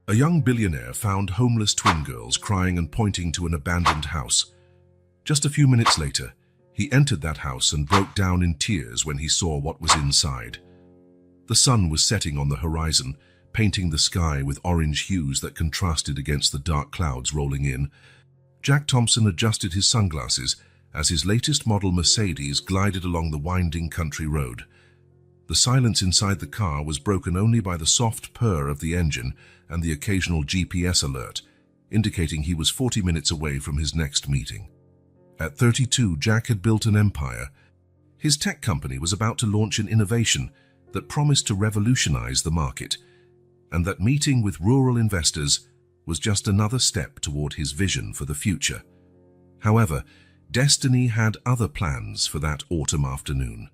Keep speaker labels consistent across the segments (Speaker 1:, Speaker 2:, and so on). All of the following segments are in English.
Speaker 1: A young billionaire found homeless twin girls crying and pointing to an abandoned house. Just a few minutes later, he entered that house and broke down in tears when he saw what was inside. The sun was setting on the horizon, painting the sky with orange hues that contrasted against the dark clouds rolling in. Jack Thompson adjusted his sunglasses as his latest model Mercedes glided along the winding country road. The silence inside the car was broken only by the soft purr of the engine and the occasional GPS alert, indicating he was 40 minutes away from his next meeting. At 32, Jack had built an empire. His tech company was about to launch an innovation that promised to revolutionize the market, and that meeting with rural investors was just another step toward his vision for the future. However, destiny had other plans for that autumn afternoon.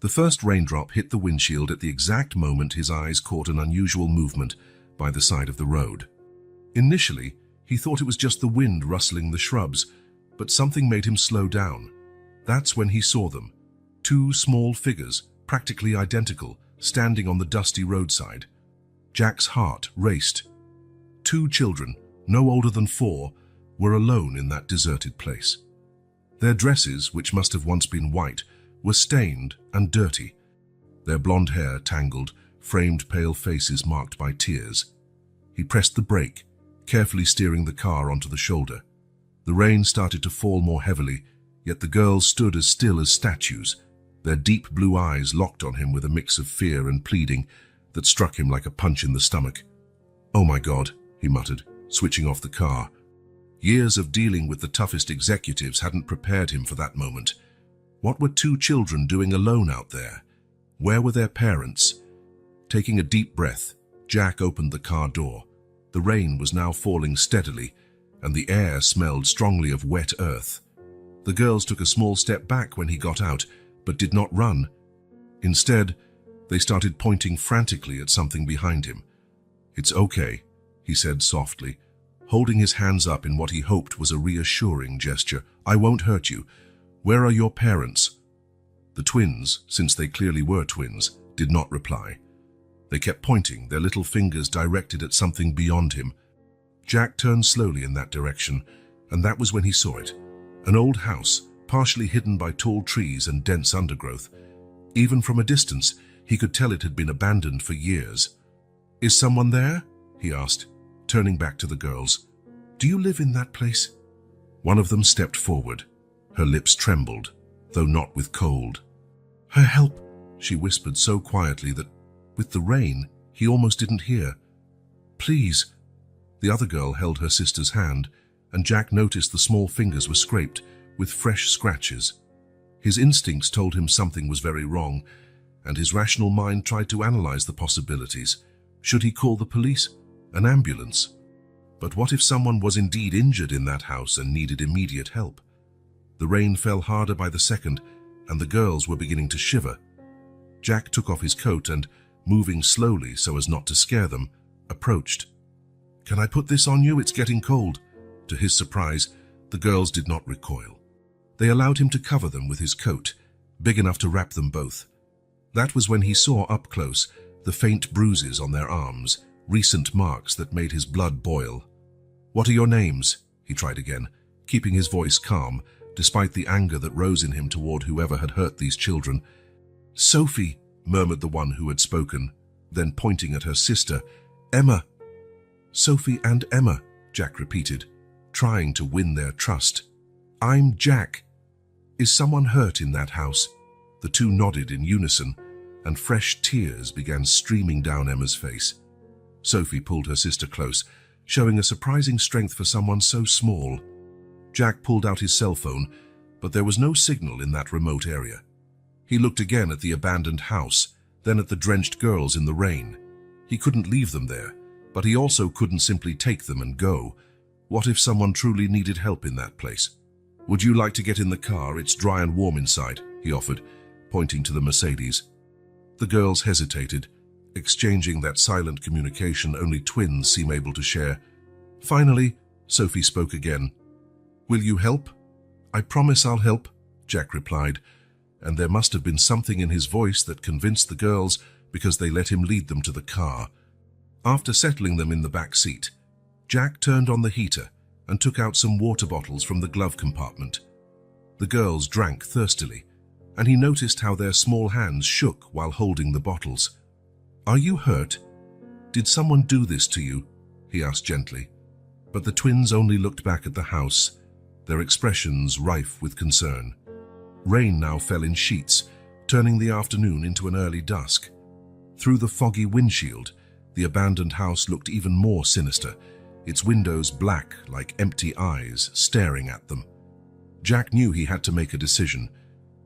Speaker 1: The first raindrop hit the windshield at the exact moment his eyes caught an unusual movement by the side of the road. Initially, he thought it was just the wind rustling the shrubs, but something made him slow down. That's when he saw them, two small figures, practically identical, standing on the dusty roadside. Jack's heart raced. Two children, no older than 4, were alone in that deserted place. Their dresses, which must have once been white, were stained and dirty. Their blonde hair tangled, framed pale faces marked by tears. He pressed the brake, carefully steering the car onto the shoulder. The rain started to fall more heavily, yet the girls stood as still as statues, their deep blue eyes locked on him with a mix of fear and pleading that struck him like a punch in the stomach. "Oh my God," he muttered, switching off the car. Years of dealing with the toughest executives hadn't prepared him for that moment. What were two children doing alone out there? Where were their parents? Taking a deep breath, Jack opened the car door. The rain was now falling steadily, and the air smelled strongly of wet earth. The girls took a small step back when he got out, but did not run. Instead, they started pointing frantically at something behind him. "It's okay," he said softly, holding his hands up in what he hoped was a reassuring gesture. "I won't hurt you. Where are your parents?" The twins, since they clearly were twins, did not reply. They kept pointing, their little fingers directed at something beyond him. Jack turned slowly in that direction, and that was when he saw it. An old house, partially hidden by tall trees and dense undergrowth. Even from a distance, he could tell it had been abandoned for years. "Is someone there?" he asked, turning back to the girls. "Do you live in that place?" One of them stepped forward. Her lips trembled, though not with cold. "Her help," she whispered so quietly that, with the rain, he almost didn't hear. "Please." The other girl held her sister's hand, and Jack noticed the small fingers were scraped, with fresh scratches. His instincts told him something was very wrong, and his rational mind tried to analyze the possibilities. Should he call the police? An ambulance? But what if someone was indeed injured in that house and needed immediate help? The rain fell harder by the second, and the girls were beginning to shiver. Jack took off his coat and, moving slowly so as not to scare them, approached. "Can I put this on you? It's getting cold." To his surprise, the girls did not recoil. They allowed him to cover them with his coat, big enough to wrap them both. That was when he saw up close the faint bruises on their arms, recent marks that made his blood boil. "What are your names?" he tried again, keeping his voice calm, despite the anger that rose in him toward whoever had hurt these children. "Sophie," murmured the one who had spoken, then pointing at her sister, "Emma." "Sophie and Emma," Jack repeated, trying to win their trust. "I'm Jack. Is someone hurt in that house?" The two nodded in unison, and fresh tears began streaming down Emma's face. Sophie pulled her sister close, showing a surprising strength for someone so small. Jack pulled out his cell phone, but there was no signal in that remote area. He looked again at the abandoned house, then at the drenched girls in the rain. He couldn't leave them there, but he also couldn't simply take them and go. What if someone truly needed help in that place? "Would you like to get in the car? It's dry and warm inside," he offered, pointing to the Mercedes. The girls hesitated, exchanging that silent communication only twins seem able to share. Finally, Sophie spoke again. "Will you help?" "I promise I'll help," Jack replied, and there must have been something in his voice that convinced the girls because they let him lead them to the car. After settling them in the back seat, Jack turned on the heater and took out some water bottles from the glove compartment. The girls drank thirstily, and he noticed how their small hands shook while holding the bottles. "Are you hurt? Did someone do this to you?" he asked gently. But the twins only looked back at the house, their expressions rife with concern. Rain now fell in sheets, turning the afternoon into an early dusk. Through the foggy windshield, the abandoned house looked even more sinister, its windows black like empty eyes staring at them. Jack knew he had to make a decision.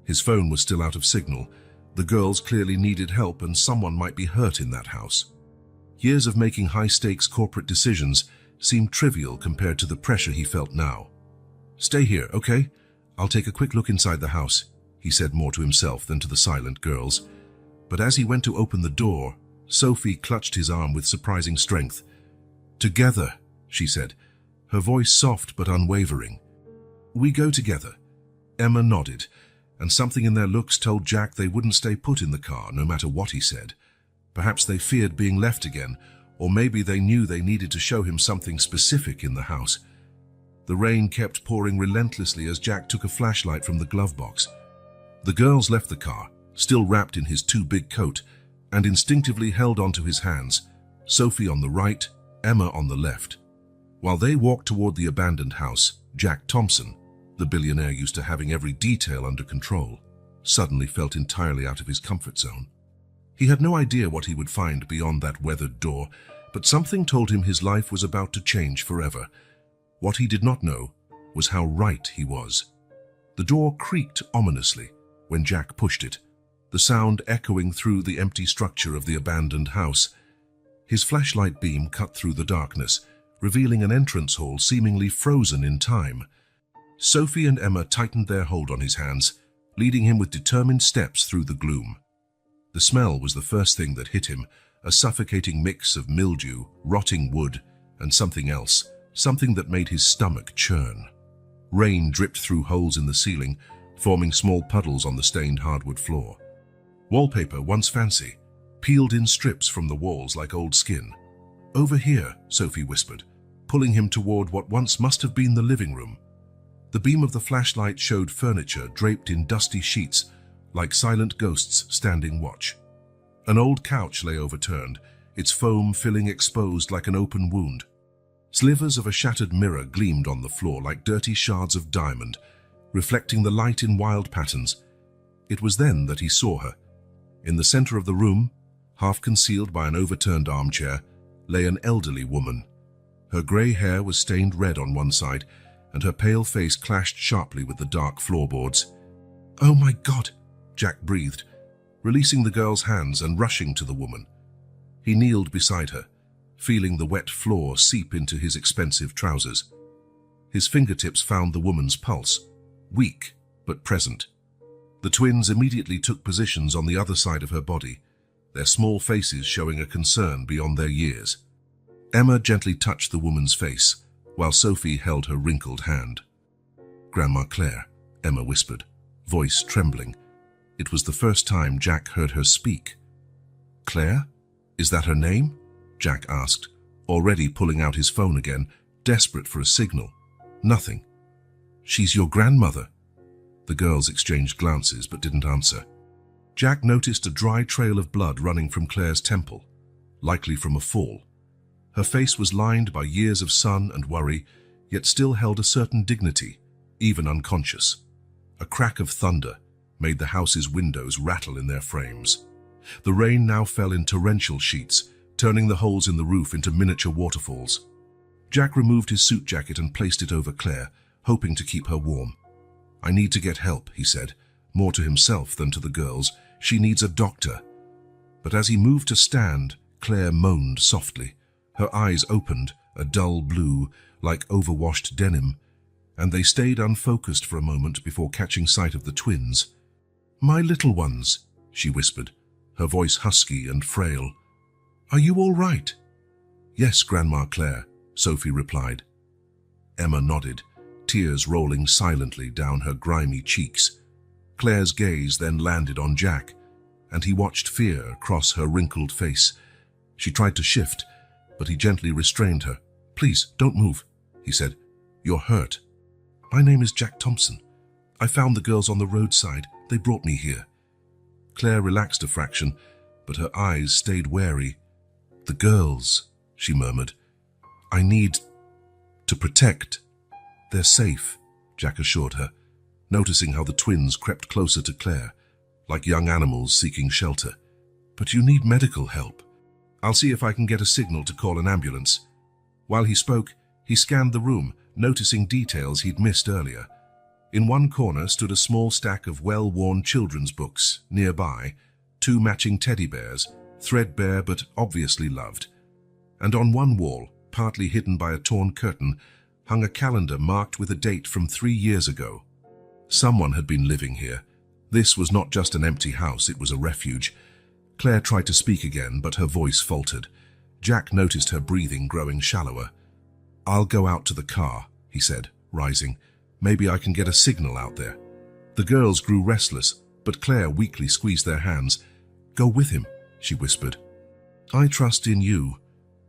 Speaker 1: His phone was still out of signal. The girls clearly needed help, and someone might be hurt in that house. Years of making high-stakes corporate decisions seemed trivial compared to the pressure he felt now. "Stay here, okay? I'll take a quick look inside the house," he said, more to himself than to the silent girls. But as he went to open the door, Sophie clutched his arm with surprising strength. "Together," she said, her voice soft but unwavering. "We go together." Emma nodded, and something in their looks told Jack they wouldn't stay put in the car, no matter what he said. Perhaps they feared being left again, or maybe they knew they needed to show him something specific in the house. The rain kept pouring relentlessly as Jack took a flashlight from the glove box. The girls left the car, still wrapped in his too big coat, and instinctively held onto his hands, Sophie on the right, Emma on the left. While they walked toward the abandoned house, Jack Thompson, the billionaire used to having every detail under control, suddenly felt entirely out of his comfort zone. He had no idea what he would find beyond that weathered door, but something told him his life was about to change forever. What he did not know was how right he was. The door creaked ominously when Jack pushed it, the sound echoing through the empty structure of the abandoned house. His flashlight beam cut through the darkness, revealing an entrance hall seemingly frozen in time. Sophie and Emma tightened their hold on his hands, leading him with determined steps through the gloom. The smell was the first thing that hit him, a suffocating mix of mildew, rotting wood, and something else, something that made his stomach churn. Rain dripped through holes in the ceiling, forming small puddles on the stained hardwood floor. Wallpaper, once fancy, peeled in strips from the walls like old skin. "Over here," Sophie whispered, pulling him toward what once must have been the living room. The beam of the flashlight showed furniture draped in dusty sheets, like silent ghosts standing watch. An old couch lay overturned, its foam filling exposed like an open wound. Slivers of a shattered mirror gleamed on the floor like dirty shards of diamond, reflecting the light in wild patterns. It was then that he saw her. In the center of the room, half concealed by an overturned armchair, lay an elderly woman. Her gray hair was stained red on one side, and her pale face clashed sharply with the dark floorboards. "Oh my God," Jack breathed, releasing the girl's hands and rushing to the woman. He kneeled beside her, feeling the wet floor seep into his expensive trousers. His fingertips found the woman's pulse, weak but present. The twins immediately took positions on the other side of her body, their small faces showing a concern beyond their years. Emma gently touched the woman's face, while Sophie held her wrinkled hand. "Grandma Claire," Emma whispered, voice trembling. It was the first time Jack heard her speak. "Claire? Is that her name?" Jack asked, already pulling out his phone again, desperate for a signal. Nothing. "She's your grandmother." The girls exchanged glances but didn't answer. Jack noticed a dry trail of blood running from Claire's temple, likely from a fall. Her face was lined by years of sun and worry, yet still held a certain dignity, even unconscious. A crack of thunder made the house's windows rattle in their frames. The rain now fell in torrential sheets, turning the holes in the roof into miniature waterfalls. Jack removed his suit jacket and placed it over Claire, hoping to keep her warm. "I need to get help," he said, more to himself than to the girls. "She needs a doctor." But as he moved to stand, Claire moaned softly. Her eyes opened, a dull blue, like overwashed denim, and they stayed unfocused for a moment before catching sight of the twins. "My little ones," she whispered, her voice husky and frail. "Are you all right?" "Yes, Grandma Claire," Sophie replied. Emma nodded, tears rolling silently down her grimy cheeks. Claire's gaze then landed on Jack, and he watched fear cross her wrinkled face. She tried to shift, but he gently restrained her. "Please, don't move," he said. "You're hurt." "My name is Jack Thompson. I found the girls on the roadside. They brought me here." Claire relaxed a fraction, but her eyes stayed wary. "The girls," she murmured. "I need to protect." "They're safe," Jack assured her, noticing how the twins crept closer to Claire, like young animals seeking shelter. "But you need medical help. I'll see if I can get a signal to call an ambulance." While he spoke, he scanned the room, noticing details he'd missed earlier. In one corner stood a small stack of well-worn children's books. Nearby, 2 matching teddy bears, threadbare but obviously loved. And on one wall, partly hidden by a torn curtain, hung a calendar marked with a date from 3 years ago. Someone had been living here. This was not just an empty house, it was a refuge. Claire tried to speak again, but her voice faltered. Jack noticed her breathing growing shallower. "I'll go out to the car," he said, rising. "Maybe I can get a signal out there." The girls grew restless, but Claire weakly squeezed their hands. "Go with him," she whispered. "I trust in you."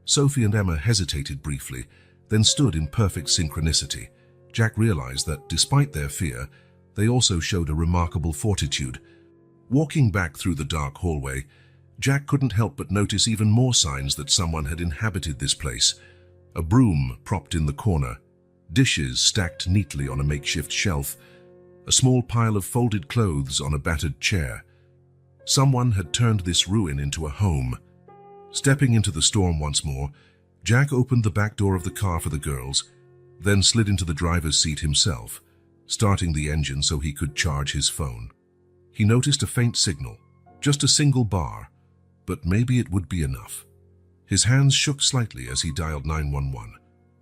Speaker 1: Sophie and Emma hesitated briefly, then stood in perfect synchronicity. Jack realized that, despite their fear, they also showed a remarkable fortitude. Walking back through the dark hallway, Jack couldn't help but notice even more signs that someone had inhabited this place. A broom propped in the corner, dishes stacked neatly on a makeshift shelf, a small pile of folded clothes on a battered chair. Someone had turned this ruin into a home. Stepping into the storm once more, Jack opened the back door of the car for the girls, then slid into the driver's seat himself, starting the engine so he could charge his phone. He noticed a faint signal, just a single bar, but maybe it would be enough. His hands shook slightly as he dialed 911.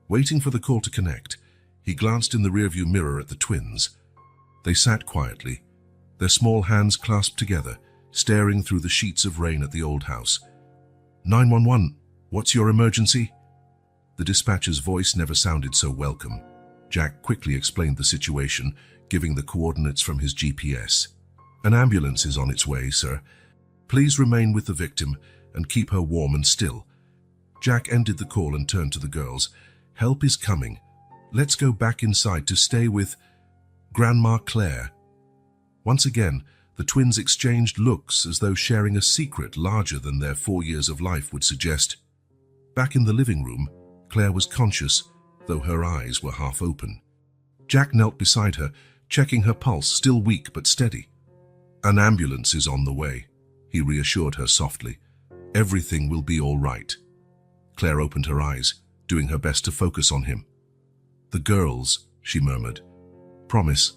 Speaker 1: Waiting for the call to connect, he glanced in the rearview mirror at the twins. They sat quietly, their small hands clasped together, staring through the sheets of rain at the old house. 911, what's your emergency?" The dispatcher's voice never sounded so welcome. Jack quickly explained the situation, giving the coordinates from his GPS. "An ambulance is on its way, sir. Please remain with the victim and keep her warm and still." Jack ended the call and turned to the girls. "Help is coming. Let's go back inside to stay with Grandma Claire." Once again, the twins exchanged looks as though sharing a secret larger than their 4 years of life would suggest. Back in the living room, Claire was conscious, though her eyes were half open. Jack knelt beside her, checking her pulse, still weak but steady. "An ambulance is on the way," he reassured her softly. "Everything will be all right." Claire opened her eyes, doing her best to focus on him. "The girls," she murmured. Promise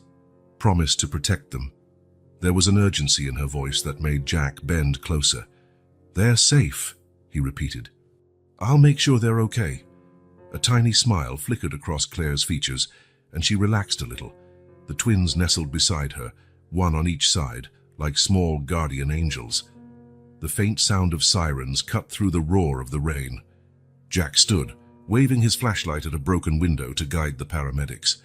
Speaker 1: to protect them." There was an urgency in her voice that made Jack bend closer. "They're safe," he repeated. "I'll make sure they're okay." A tiny smile flickered across Claire's features, and she relaxed a little. The twins nestled beside her, one on each side, like small guardian angels. The faint sound of sirens cut through the roar of the rain. Jack stood, waving his flashlight at a broken window to guide the paramedics.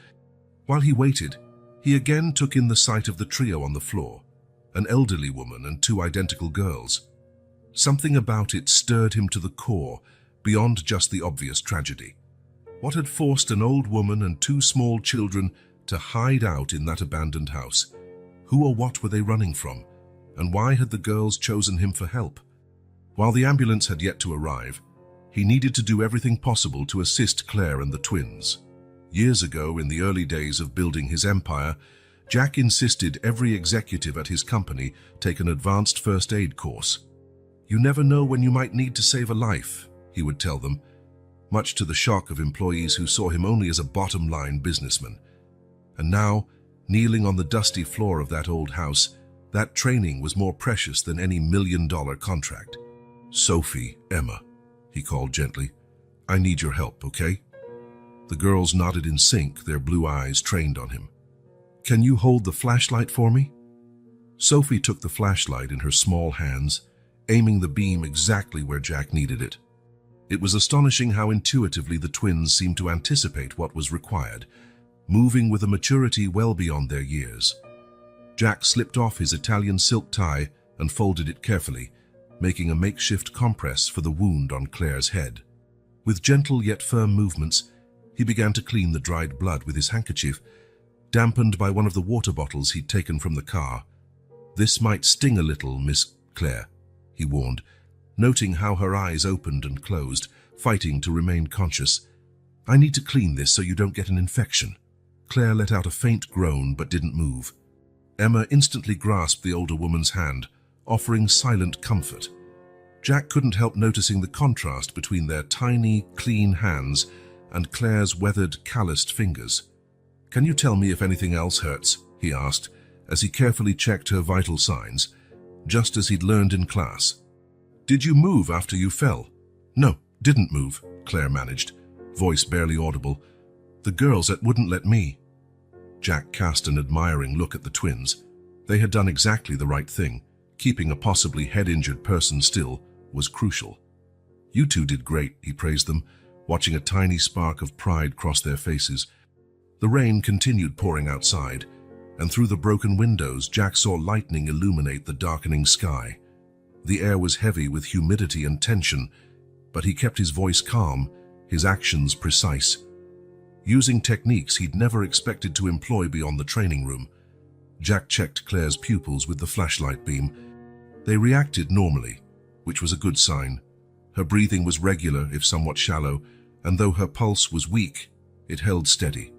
Speaker 1: While he waited, he again took in the sight of the trio on the floor, an elderly woman and 2 identical girls. Something about it stirred him to the core, beyond just the obvious tragedy. What had forced an old woman and 2 small children to hide out in that abandoned house? Who or what were they running from? And why had the girls chosen him for help? While the ambulance had yet to arrive, he needed to do everything possible to assist Claire and the twins. Years ago, in the early days of building his empire, Jack insisted every executive at his company take an advanced first aid course. "You never know when you might need to save a life," he would tell them, much to the shock of employees who saw him only as a bottom-line businessman. And now, kneeling on the dusty floor of that old house, that training was more precious than any $1-million contract. "Sophie, Emma," he called gently, "I need your help, okay?" The girls nodded in sync, their blue eyes trained on him. "Can you hold the flashlight for me?" Sophie took the flashlight in her small hands, aiming the beam exactly where Jack needed it. It was astonishing how intuitively the twins seemed to anticipate what was required, moving with a maturity well beyond their years. Jack slipped off his Italian silk tie and folded it carefully, making a makeshift compress for the wound on Claire's head. With gentle yet firm movements, he began to clean the dried blood with his handkerchief, dampened by one of the water bottles he'd taken from the car. "This might sting a little, Miss Claire," he warned, noting how her eyes opened and closed, fighting to remain conscious. "I need to clean this so you don't get an infection." Claire let out a faint groan but didn't move. Emma instantly grasped the older woman's hand, offering silent comfort. Jack couldn't help noticing the contrast between their tiny, clean hands and Claire's weathered, calloused fingers. "Can you tell me if anything else hurts?" he asked, as he carefully checked her vital signs, just as he'd learned in class. "Did you move after you fell?" "No, didn't move," Claire managed, voice barely audible. "The girls wouldn't let me." Jack cast an admiring look at the twins. They had done exactly the right thing. Keeping a possibly head-injured person still was crucial. "You two did great," he praised them, watching a tiny spark of pride cross their faces. The rain continued pouring outside, and through the broken windows Jack saw lightning illuminate the darkening sky. The air was heavy with humidity and tension, but he kept his voice calm, his actions precise. Using techniques he'd never expected to employ beyond the training room, Jack checked Claire's pupils with the flashlight beam. They reacted normally, which was a good sign. Her breathing was regular, if somewhat shallow, and though her pulse was weak, it held steady.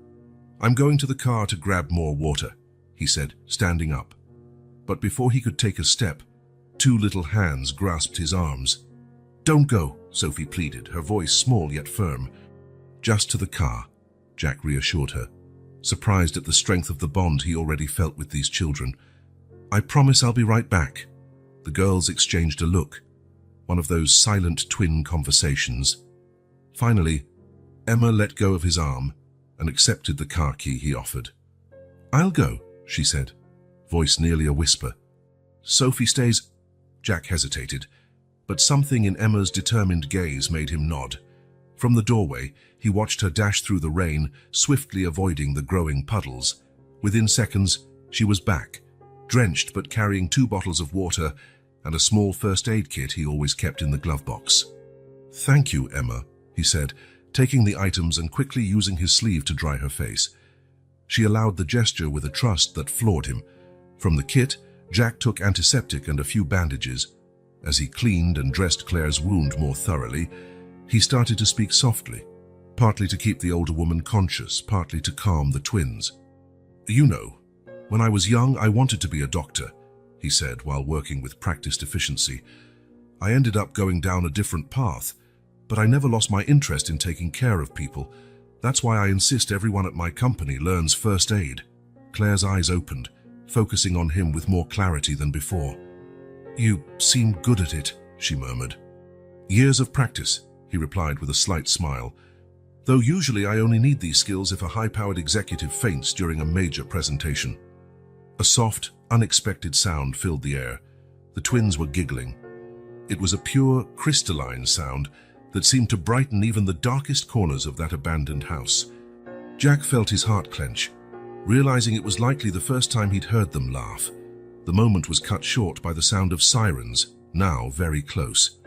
Speaker 1: "I'm going to the car to grab more water," he said, standing up. But before he could take a step, two little hands grasped his arms. "Don't go," Sophie pleaded, her voice small yet firm. "Just to the car," Jack reassured her, surprised at the strength of the bond he already felt with these children. "I promise I'll be right back." The girls exchanged a look, one of those silent twin conversations. Finally, Emma let go of his arm and accepted the car key he offered. "I'll go," she said, voice nearly a whisper. "Sophie stays—" Jack hesitated, but something in Emma's determined gaze made him nod. From the doorway, he watched her dash through the rain, swiftly avoiding the growing puddles. Within seconds, she was back, drenched but carrying 2 bottles of water and a small first aid kit he always kept in the glove box. "Thank you, Emma," he said, taking the items and quickly using his sleeve to dry her face. She allowed the gesture with a trust that floored him. From the kit, Jack took antiseptic and a few bandages. As he cleaned and dressed Claire's wound more thoroughly, he started to speak softly, partly to keep the older woman conscious, partly to calm the twins. "You know, when I was young, I wanted to be a doctor," he said while working with practiced efficiency. "I ended up going down a different path, but I never lost my interest in taking care of people. That's why I insist everyone at my company learns first aid." Claire's eyes opened, focusing on him with more clarity than before. "You seem good at it," she murmured. "Years of practice," he replied with a slight smile. "Though usually I only need these skills if a high-powered executive faints during a major presentation." A soft, unexpected sound filled the air. The twins were giggling. It was a pure, crystalline sound that seemed to brighten even the darkest corners of that abandoned house. Jack felt his heart clench, realizing it was likely the first time he'd heard them laugh. The moment was cut short by the sound of sirens, now very close.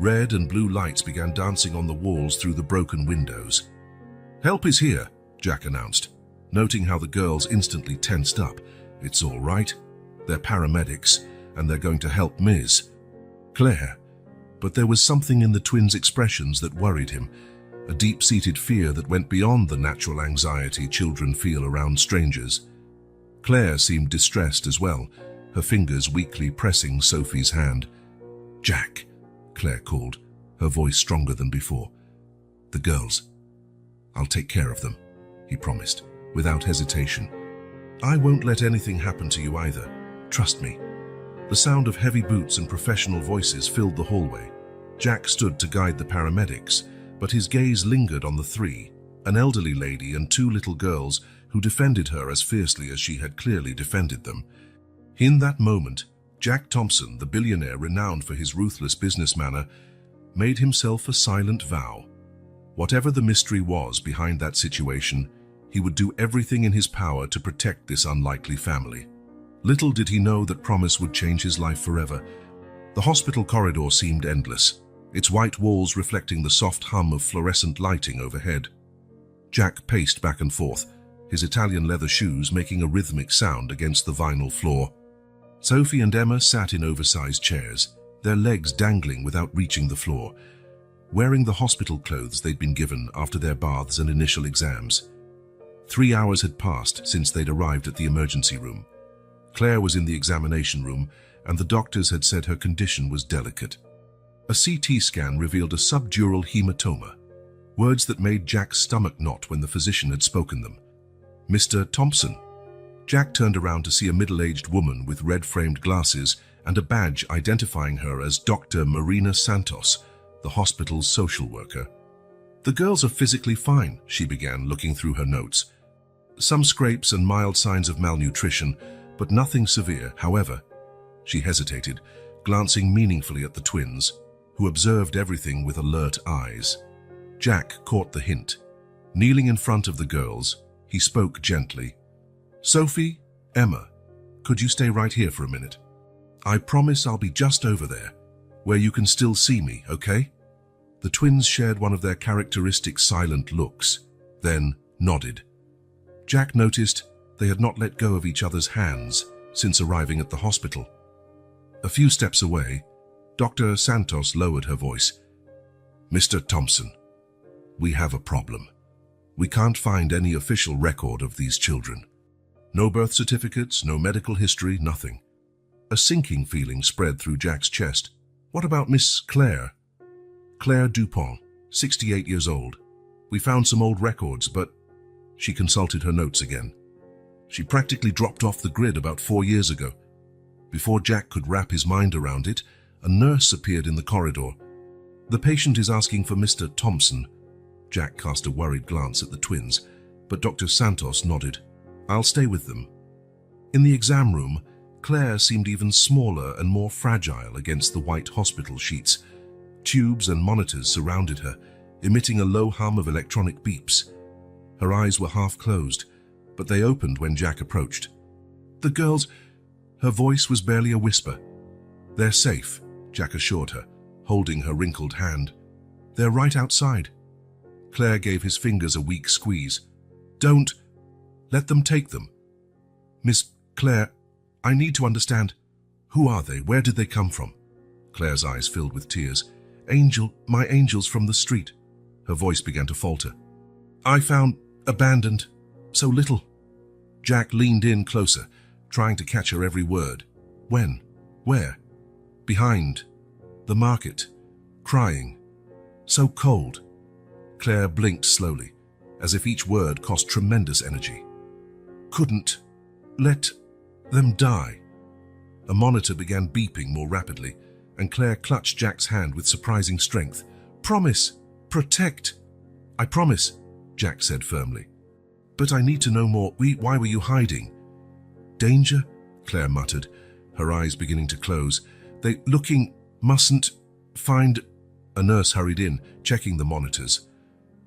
Speaker 1: Red and blue lights began dancing on the walls through the broken windows. "Help is here," Jack announced, noting how the girls instantly tensed up. "It's all right. They're paramedics, and they're going to help Ms. Claire." But there was something in the twins' expressions that worried him, a deep-seated fear that went beyond the natural anxiety children feel around strangers. Claire seemed distressed as well, her fingers weakly pressing Sophie's hand. "Jack," Claire called, her voice stronger than before. "The girls. I'll take care of them," he promised, without hesitation. "I won't let anything happen to you either. Trust me." The sound of heavy boots and professional voices filled the hallway. Jack stood to guide the paramedics, but his gaze lingered on the 3, an elderly lady and 2 little girls who defended her as fiercely as she had clearly defended them. In that moment, Jack Thompson, the billionaire renowned for his ruthless business manner, made himself a silent vow. Whatever the mystery was behind that situation, he would do everything in his power to protect this unlikely family. Little did he know that promise would change his life forever. The hospital corridor seemed endless. its white walls reflecting the soft hum of fluorescent lighting overhead. Jack paced back and forth, his Italian leather shoes making a rhythmic sound against the vinyl floor. Sophie and Emma sat in oversized chairs, their legs dangling without reaching the floor, wearing the hospital clothes they'd been given after their baths and initial exams. 3 hours had passed since they'd arrived at the emergency room. Claire was in the examination room, and the doctors had said her condition was delicate. A CT scan revealed a subdural hematoma, words that made Jack's stomach knot when the physician had spoken them. "Mr. Thompson." Jack turned around to see a middle-aged woman with red-framed glasses and a badge identifying her as Dr. Marina Santos, the hospital's social worker. "The girls are physically fine," she began, looking through her notes. "Some scrapes and mild signs of malnutrition, but nothing severe, however." She hesitated, glancing meaningfully at the twins, who observed everything with alert eyes. Jack caught the hint. Kneeling in front of the girls, he spoke gently. "Sophie, Emma, could you stay right here for a minute? I promise I'll be just over there, where you can still see me, okay?" The twins shared one of their characteristic silent looks, then nodded. Jack noticed they had not let go of each other's hands since arriving at the hospital. A few steps away, Dr. Santos lowered her voice. "Mr. Thompson, we have a problem. We can't find any official record of these children. No birth certificates, no medical history, nothing." A sinking feeling spread through Jack's chest. "What about Miss Claire?" "Claire Dupont, 68 years old. We found some old records, but..." She consulted her notes again. "She practically dropped off the grid about 4 years ago." Before Jack could wrap his mind around it, a nurse appeared in the corridor. "The patient is asking for Mr. Thompson." Jack cast a worried glance at the twins, but Dr. Santos nodded. "I'll stay with them." In the exam room, Claire seemed even smaller and more fragile against the white hospital sheets. Tubes and monitors surrounded her, emitting a low hum of electronic beeps. Her eyes were half closed, but they opened when Jack approached. "The girls..." Her voice was barely a whisper. "They're safe," Jack assured her, holding her wrinkled hand. "They're right outside." Claire gave his fingers a weak squeeze. "Don't... let them take them." "Miss Claire, I need to understand. Who are they? Where did they come from?" Claire's eyes filled with tears. My angels from the street." Her voice began to falter. "I found abandoned. So little." Jack leaned in closer, trying to catch her every word. "When? Where?" "Behind the market. Crying. So cold." Claire blinked slowly, as if each word cost tremendous energy. "Couldn't let them die." A monitor began beeping more rapidly, and Claire clutched Jack's hand with surprising strength. "Promise. Protect." "I promise," Jack said firmly. "But I need to know more. Why were you hiding?" "Danger," Claire muttered, her eyes beginning to close. "They mustn't find..." A nurse hurried in, checking the monitors.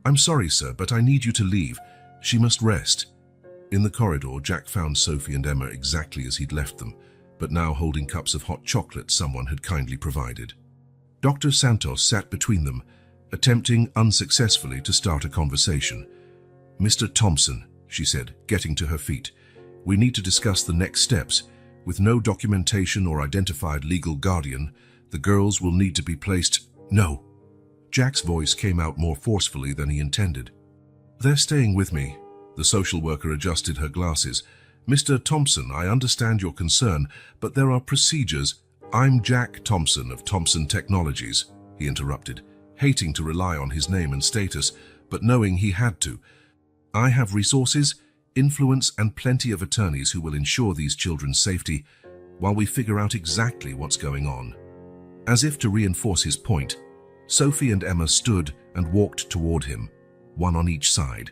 Speaker 1: "I'm sorry, sir, but I need you to leave. She must rest." In the corridor, Jack found Sophie and Emma exactly as he'd left them, but now holding cups of hot chocolate someone had kindly provided. Dr. Santos sat between them, attempting unsuccessfully to start a conversation. "Mr. Thompson," she said, getting to her feet, "we need to discuss the next steps. With no documentation or identified legal guardian, the girls will need to be placed..." "No." Jack's voice came out more forcefully than he intended. "They're staying with me." The social worker adjusted her glasses. "Mr. Thompson, I understand your concern, but there are procedures..." "I'm Jack Thompson of Thompson Technologies," he interrupted, hating to rely on his name and status, but knowing he had to. "I have resources, influence, and plenty of attorneys who will ensure these children's safety while we figure out exactly what's going on." As if to reinforce his point, Sophie and Emma stood and walked toward him, one on each side.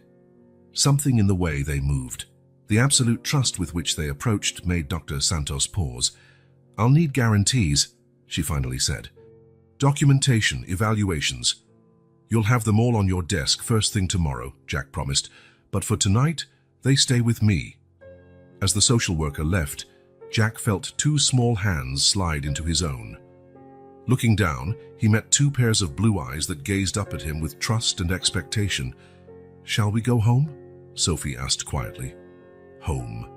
Speaker 1: Something in the way they moved, the absolute trust with which they approached, made Dr. Santos pause. "I'll need guarantees," she finally said. "Documentation, evaluations. You'll have them all on your desk first thing tomorrow," Jack promised. "But for tonight, they stay with me." As the social worker left, Jack felt two small hands slide into his own. Looking down, he met two pairs of blue eyes that gazed up at him with trust and expectation. "Shall we go home?" Sophie asked quietly. Home.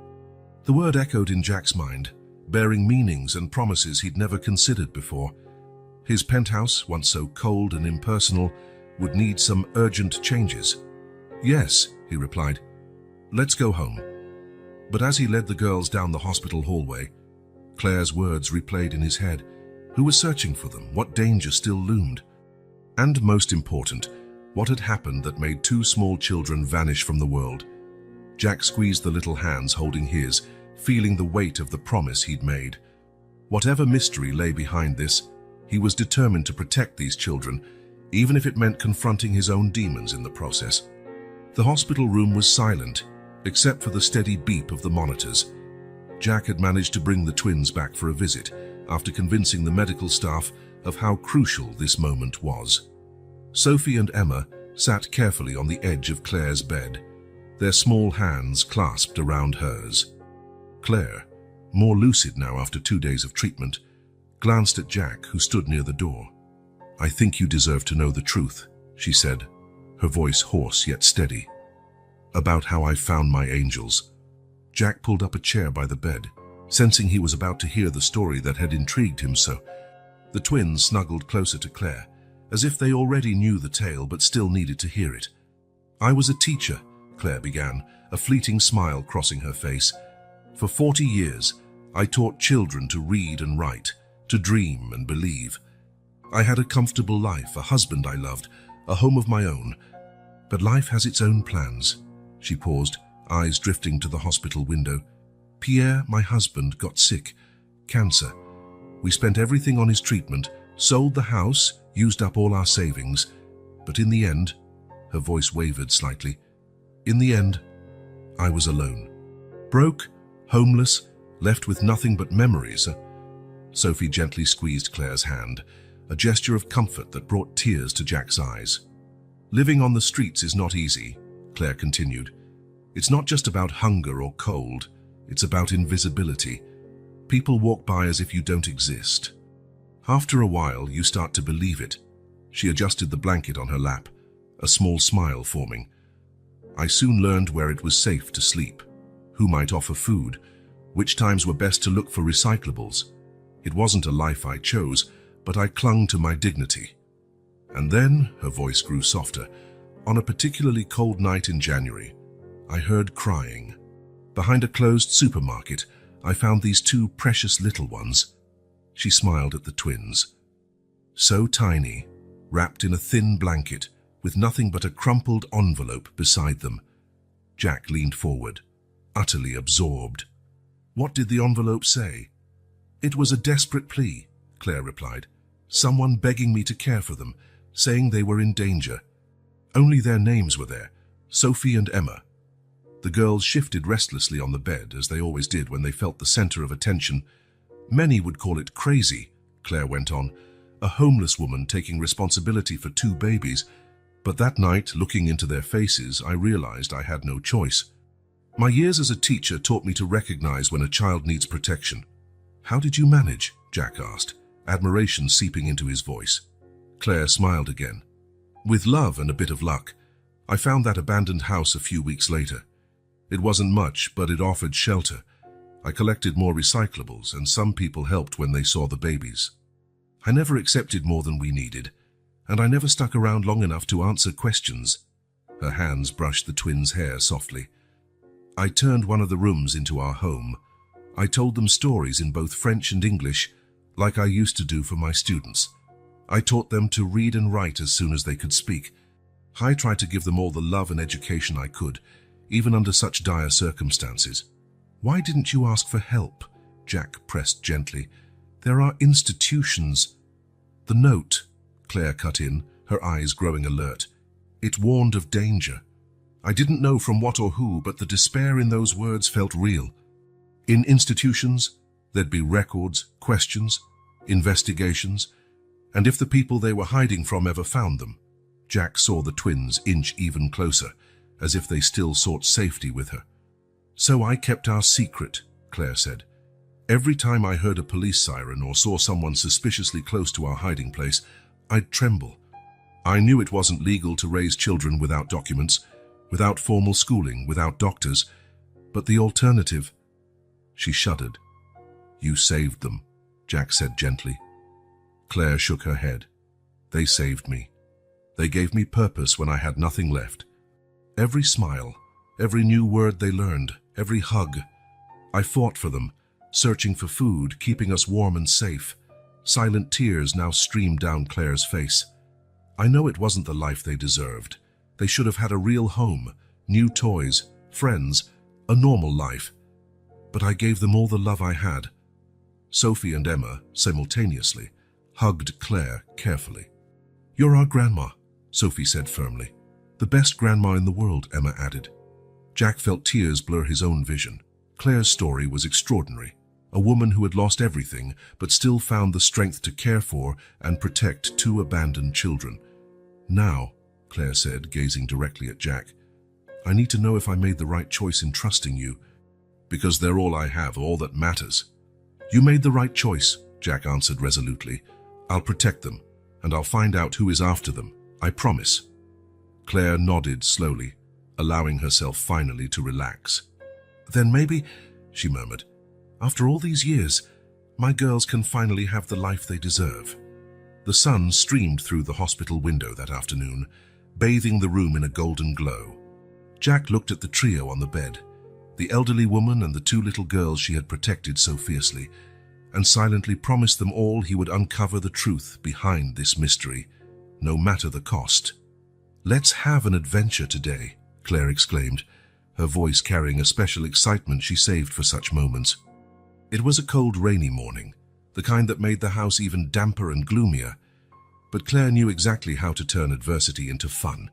Speaker 1: The word echoed in Jack's mind, bearing meanings and promises he'd never considered before. His penthouse, once so cold and impersonal, would need some urgent changes. "Yes," he replied. "Let's go home." But as he led the girls down the hospital hallway, Claire's words replayed in his head. Who was searching for them? What danger still loomed? And most important, what had happened that made two small children vanish from the world? Jack squeezed the little hands holding his, feeling the weight of the promise he'd made. Whatever mystery lay behind this, he was determined to protect these children, even if it meant confronting his own demons in the process. The hospital room was silent, except for the steady beep of the monitors. Jack had managed to bring the twins back for a visit, after convincing the medical staff of how crucial this moment was. Sophie and Emma sat carefully on the edge of Claire's bed, their small hands clasped around hers. Claire, more lucid now after 2 days of treatment, glanced at Jack, who stood near the door. "I think you deserve to know the truth," she said, her voice hoarse yet steady. "About how I found my angels." Jack pulled up a chair by the bed, sensing he was about to hear the story that had intrigued him so. The twins snuggled closer to Claire, as if they already knew the tale but still needed to hear it. "I was a teacher," Claire began, a fleeting smile crossing her face. "For 40 years, I taught children to read and write, to dream and believe. I had a comfortable life, a husband I loved, a home of my own. But life has its own plans." She paused, eyes drifting to the hospital window. "Pierre, my husband, got sick. Cancer. We spent everything on his treatment, sold the house, used up all our savings. But in the end," her voice wavered slightly, "in the end, I was alone. Broke, homeless, left with nothing but memories." Sophie gently squeezed Claire's hand, a gesture of comfort that brought tears to Jack's eyes. "Living on the streets is not easy," Claire continued. "It's not just about hunger or cold. It's about invisibility. People walk by as if you don't exist. After a while, you start to believe it." She adjusted the blanket on her lap, a small smile forming. "I soon learned where it was safe to sleep, who might offer food, which times were best to look for recyclables. It wasn't a life I chose, but I clung to my dignity. And then," her voice grew softer, "on a particularly cold night in January, I heard crying. Behind a closed supermarket, I found these two precious little ones." She smiled at the twins. "So tiny, wrapped in a thin blanket, with nothing but a crumpled envelope beside them." Jack leaned forward, utterly absorbed. "What did the envelope say?" "It was a desperate plea," Claire replied. "Someone begging me to care for them, saying they were in danger. Only their names were there, Sophie and Emma." The girls shifted restlessly on the bed, as they always did when they felt the center of attention. "Many would call it crazy," Claire went on, "a homeless woman taking responsibility for 2 babies. But that night, looking into their faces, I realized I had no choice. My years as a teacher taught me to recognize when a child needs protection." "How did you manage?" Jack asked, admiration seeping into his voice. Claire smiled again. "With love and a bit of luck. I found that abandoned house a few weeks later. It wasn't much, but it offered shelter. I collected more recyclables, and some people helped when they saw the babies. I never accepted more than we needed, and I never stuck around long enough to answer questions." Her hands brushed the twins' hair softly. "I turned one of the rooms into our home. I told them stories in both French and English, like I used to do for my students. I taught them to read and write as soon as they could speak. I tried to give them all the love and education I could, even under such dire circumstances." "Why didn't you ask for help?" Jack pressed gently. "There are institutions." "The note," Claire cut in, her eyes growing alert. "It warned of danger. I didn't know from what or who, but the despair in those words felt real. In institutions, there'd be records, questions, investigations, and if the people they were hiding from ever found them." Jack saw the twins inch even closer, as if they still sought safety with her. "So I kept our secret," Claire said. Every time I heard a police siren or saw someone suspiciously close to our hiding place, I'd tremble. I knew it wasn't legal to raise children without documents, without formal schooling, without doctors, but the alternative. She shuddered. You saved them, Jack said gently. Claire shook her head. They saved me. They gave me purpose when I had nothing left. Every smile, every new word they learned, every hug. I fought for them, searching for food, keeping us warm and safe. Silent tears now streamed down Claire's face. I know it wasn't the life they deserved. They should have had a real home, new toys, friends, a normal life. But I gave them all the love I had. Sophie and Emma, simultaneously, hugged Claire carefully. You're our grandma, Sophie said firmly. The best grandma in the world, Emma added. Jack felt tears blur his own vision. Claire's story was extraordinary. A woman who had lost everything, but still found the strength to care for and protect two abandoned children. Now, Claire said, gazing directly at Jack, I need to know if I made the right choice in trusting you, because they're all I have, all that matters. You made the right choice, Jack answered resolutely. I'll protect them, and I'll find out who is after them. I promise. Claire nodded slowly, allowing herself finally to relax. Then maybe, she murmured, after all these years, my girls can finally have the life they deserve. The sun streamed through the hospital window that afternoon, bathing the room in a golden glow. Jack looked at the trio on the bed, the elderly woman and the two little girls she had protected so fiercely, and silently promised them all he would uncover the truth behind this mystery, no matter the cost. Let's have an adventure today, Claire exclaimed, her voice carrying a special excitement she saved for such moments. It was a cold, rainy morning, the kind that made the house even damper and gloomier, but Claire knew exactly how to turn adversity into fun.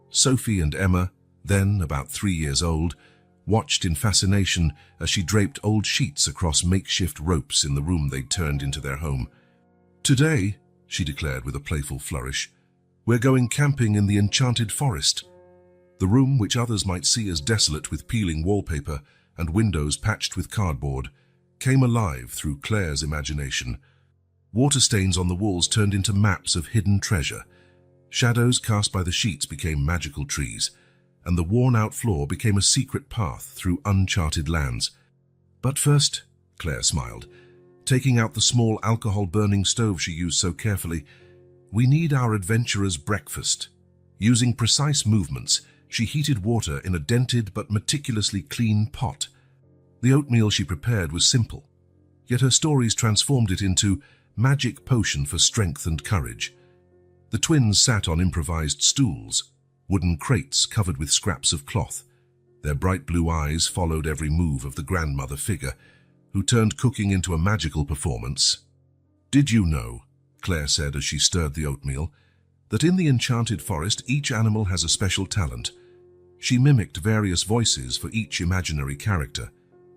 Speaker 1: Sophie and Emma, then about 3 years old, watched in fascination as she draped old sheets across makeshift ropes in the room they'd turned into their home. Today, she declared with a playful flourish, we're going camping in the enchanted forest. The room, which others might see as desolate with peeling wallpaper and windows patched with cardboard, came alive through Claire's imagination. Water stains on the walls turned into maps of hidden treasure. Shadows cast by the sheets became magical trees, and the worn-out floor became a secret path through uncharted lands. But first, Claire smiled, taking out the small alcohol-burning stove she used so carefully, we need our adventurer's breakfast. Using precise movements, she heated water in a dented but meticulously clean pot. The oatmeal she prepared was simple, yet her stories transformed it into magic potion for strength and courage. The twins sat on improvised stools, wooden crates covered with scraps of cloth. Their bright blue eyes followed every move of the grandmother figure, who turned cooking into a magical performance. Did you know, Claire said as she stirred the oatmeal, that in the enchanted forest each animal has a special talent? She mimicked various voices for each imaginary character.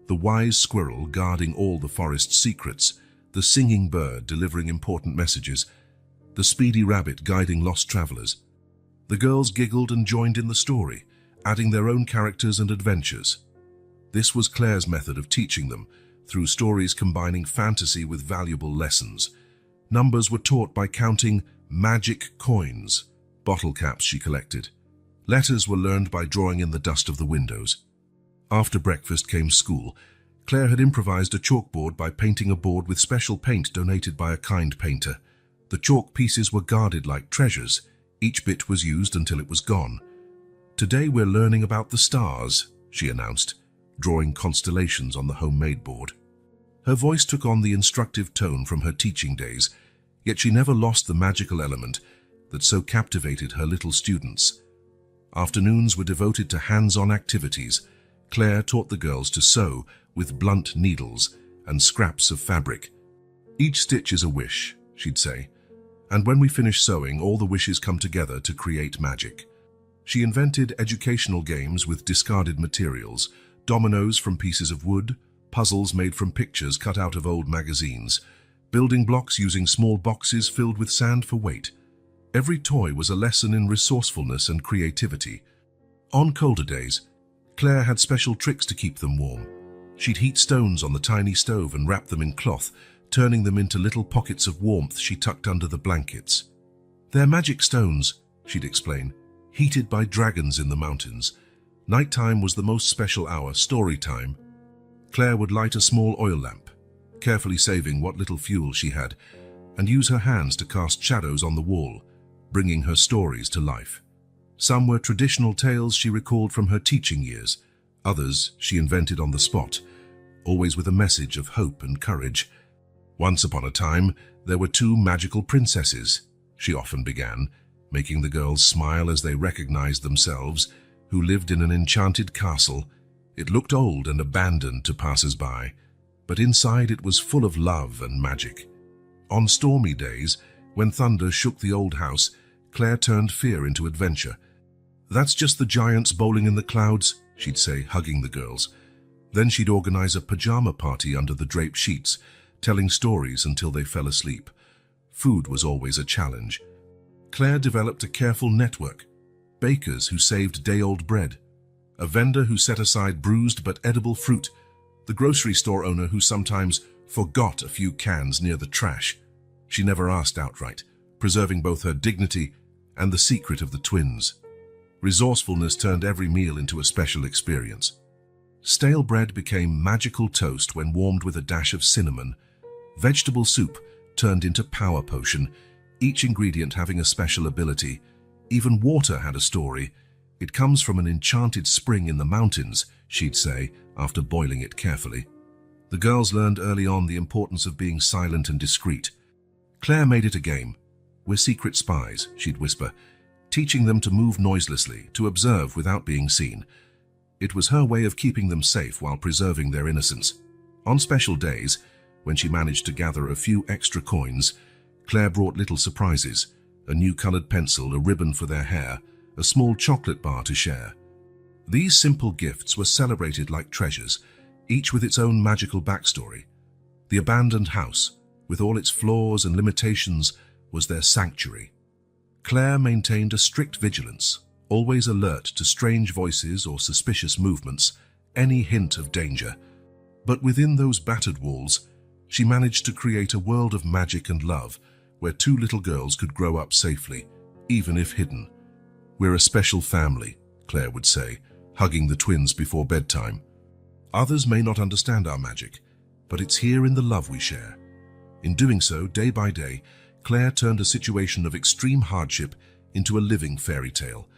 Speaker 1: The wise squirrel guarding all the forest's secrets, the singing bird delivering important messages, the speedy rabbit guiding lost travelers. The girls giggled and joined in the story, adding their own characters and adventures. This was Claire's method of teaching them, through stories combining fantasy with valuable lessons. Numbers were taught by counting magic coins, bottle caps she collected. Letters were learned by drawing in the dust of the windows. After breakfast came school. Claire had improvised a chalkboard by painting a board with special paint donated by a kind painter. The chalk pieces were guarded like treasures. Each bit was used until it was gone. Today we're learning about the stars, she announced, drawing constellations on the homemade board. Her voice took on the instructive tone from her teaching days, yet she never lost the magical element that so captivated her little students. Afternoons were devoted to hands-on activities. Claire taught the girls to sew with blunt needles and scraps of fabric. Each stitch is a wish, she'd say, and when we finish sewing, all the wishes come together to create magic. She invented educational games with discarded materials, dominoes from pieces of wood, puzzles made from pictures cut out of old magazines, building blocks using small boxes filled with sand for weight. Every toy was a lesson in resourcefulness and creativity. On colder days, Claire had special tricks to keep them warm. She'd heat stones on the tiny stove and wrap them in cloth, turning them into little pockets of warmth she tucked under the blankets. "They're magic stones," she'd explain, "heated by dragons in the mountains. Nighttime was the most special hour, story time." Claire would light a small oil lamp, carefully saving what little fuel she had, and use her hands to cast shadows on the wall, bringing her stories to life. Some were traditional tales she recalled from her teaching years, others she invented on the spot, always with a message of hope and courage. "Once upon a time, there were two magical princesses," she often began, making the girls smile as they recognized themselves, who lived in an enchanted castle. It looked old and abandoned to passers-by, but inside it was full of love and magic. On stormy days, when thunder shook the old house, Claire turned fear into adventure. "That's just the giants bowling in the clouds," she'd say, hugging the girls. Then she'd organize a pajama party under the draped sheets, telling stories until they fell asleep. Food was always a challenge. Claire developed a careful network: bakers who saved day-old bread, a vendor who set aside bruised but edible fruit, the grocery store owner who sometimes forgot a few cans near the trash. She never asked outright, preserving both her dignity and the secret of the twins. Resourcefulness turned every meal into a special experience. Stale bread became magical toast when warmed with a dash of cinnamon. Vegetable soup turned into power potion, each ingredient having a special ability. Even water had a story. "It comes from an enchanted spring in the mountains," she'd say, after boiling it carefully. The girls learned early on the importance of being silent and discreet. Claire made it a game. "We're secret spies," she'd whisper, teaching them to move noiselessly, to observe without being seen. It was her way of keeping them safe while preserving their innocence. On special days, when she managed to gather a few extra coins, Claire brought little surprises: a new colored pencil, a ribbon for their hair, a small chocolate bar to share. These simple gifts were celebrated like treasures, each with its own magical backstory. The abandoned house, with all its flaws and limitations, was their sanctuary. Claire maintained a strict vigilance, always alert to strange voices or suspicious movements, any hint of danger. But within those battered walls, she managed to create a world of magic and love, where two little girls could grow up safely, even if hidden. "We're a special family," Claire would say, hugging the twins before bedtime. "Others may not understand our magic, but it's here in the love we share." In doing so, day by day, Claire turned a situation of extreme hardship into a living fairy tale,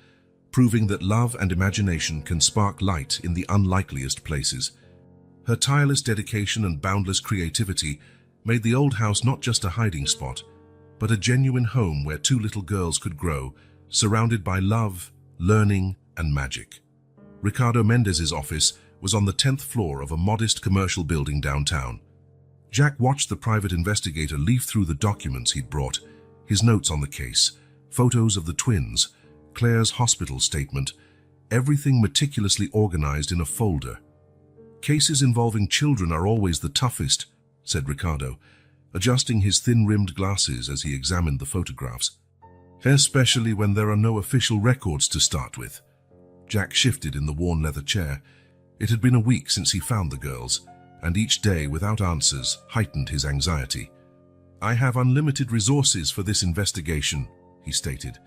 Speaker 1: proving that love and imagination can spark light in the unlikeliest places. Her tireless dedication and boundless creativity made the old house not just a hiding spot, but a genuine home where two little girls could grow, surrounded by love, learning, and magic. Ricardo Mendez's office was on the 10th floor of a modest commercial building downtown. Jack watched the private investigator leaf through the documents he'd brought, his notes on the case, photos of the twins, Claire's hospital statement, everything meticulously organized in a folder. "Cases involving children are always the toughest," said Ricardo, adjusting his thin-rimmed glasses as he examined the photographs. "Especially when there are no official records to start with." Jack shifted in the worn leather chair. It had been a week since he found the girls, and each day without answers heightened his anxiety. "I have unlimited resources for this investigation," he stated.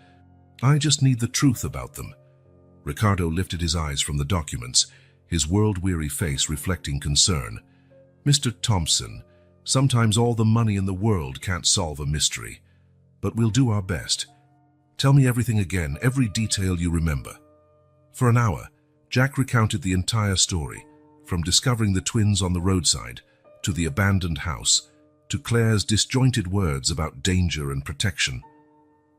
Speaker 1: "I just need the truth about them." Ricardo lifted his eyes from the documents, his world-weary face reflecting concern. "Mr. Thompson, sometimes all the money in the world can't solve a mystery, but we'll do our best. Tell me everything again, every detail you remember." For an hour, Jack recounted the entire story, from discovering the twins on the roadside, to the abandoned house, to Claire's disjointed words about danger and protection.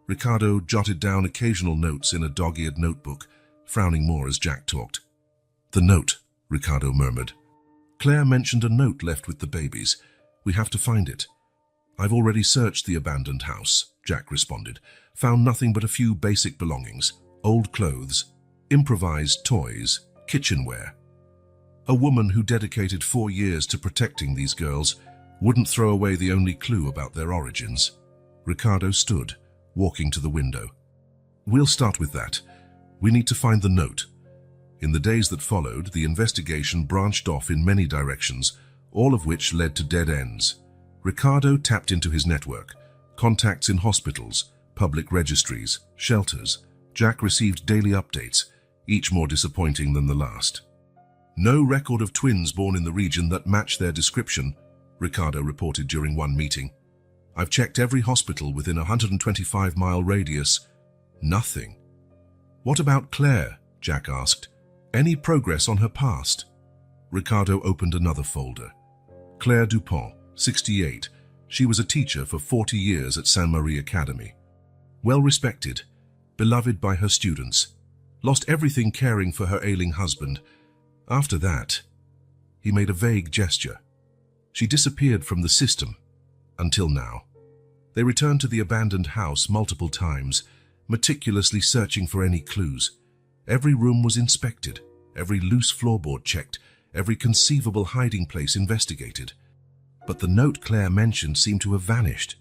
Speaker 1: Ricardo jotted down occasional notes in a dog-eared notebook, frowning more as Jack talked. "The note," Ricardo murmured. "Claire mentioned a note left with the babies. We have to find it." "I've already searched the abandoned house," Jack responded. "Found nothing but a few basic belongings, old clothes, improvised toys, kitchenware. A woman who dedicated 4 years to protecting these girls wouldn't throw away the only clue about their origins." Ricardo stood, walking to the window. "We'll start with that. We need to find the note. In the days that followed, the investigation branched off in many directions, all of which led to dead ends. Ricardo tapped into his network, contacts in hospitals, public registries, shelters. Jack received daily updates, each more disappointing than the last. No record of twins born in the region that matched their description, Ricardo reported during one meeting. I've checked every hospital within a 125-mile radius. Nothing. What about Claire? Jack asked. Any progress on her past? Ricardo opened another folder. Claire Dupont, 68. She was a teacher for 40 years at Saint Marie Academy. Well respected, beloved by her students. Lost everything caring for her ailing husband. After that, he made a vague gesture. She disappeared from the system, until now. They returned to the abandoned house multiple times, meticulously searching for any clues. Every room was inspected, every loose floorboard checked, every conceivable hiding place investigated. But the note Claire mentioned seemed to have vanished.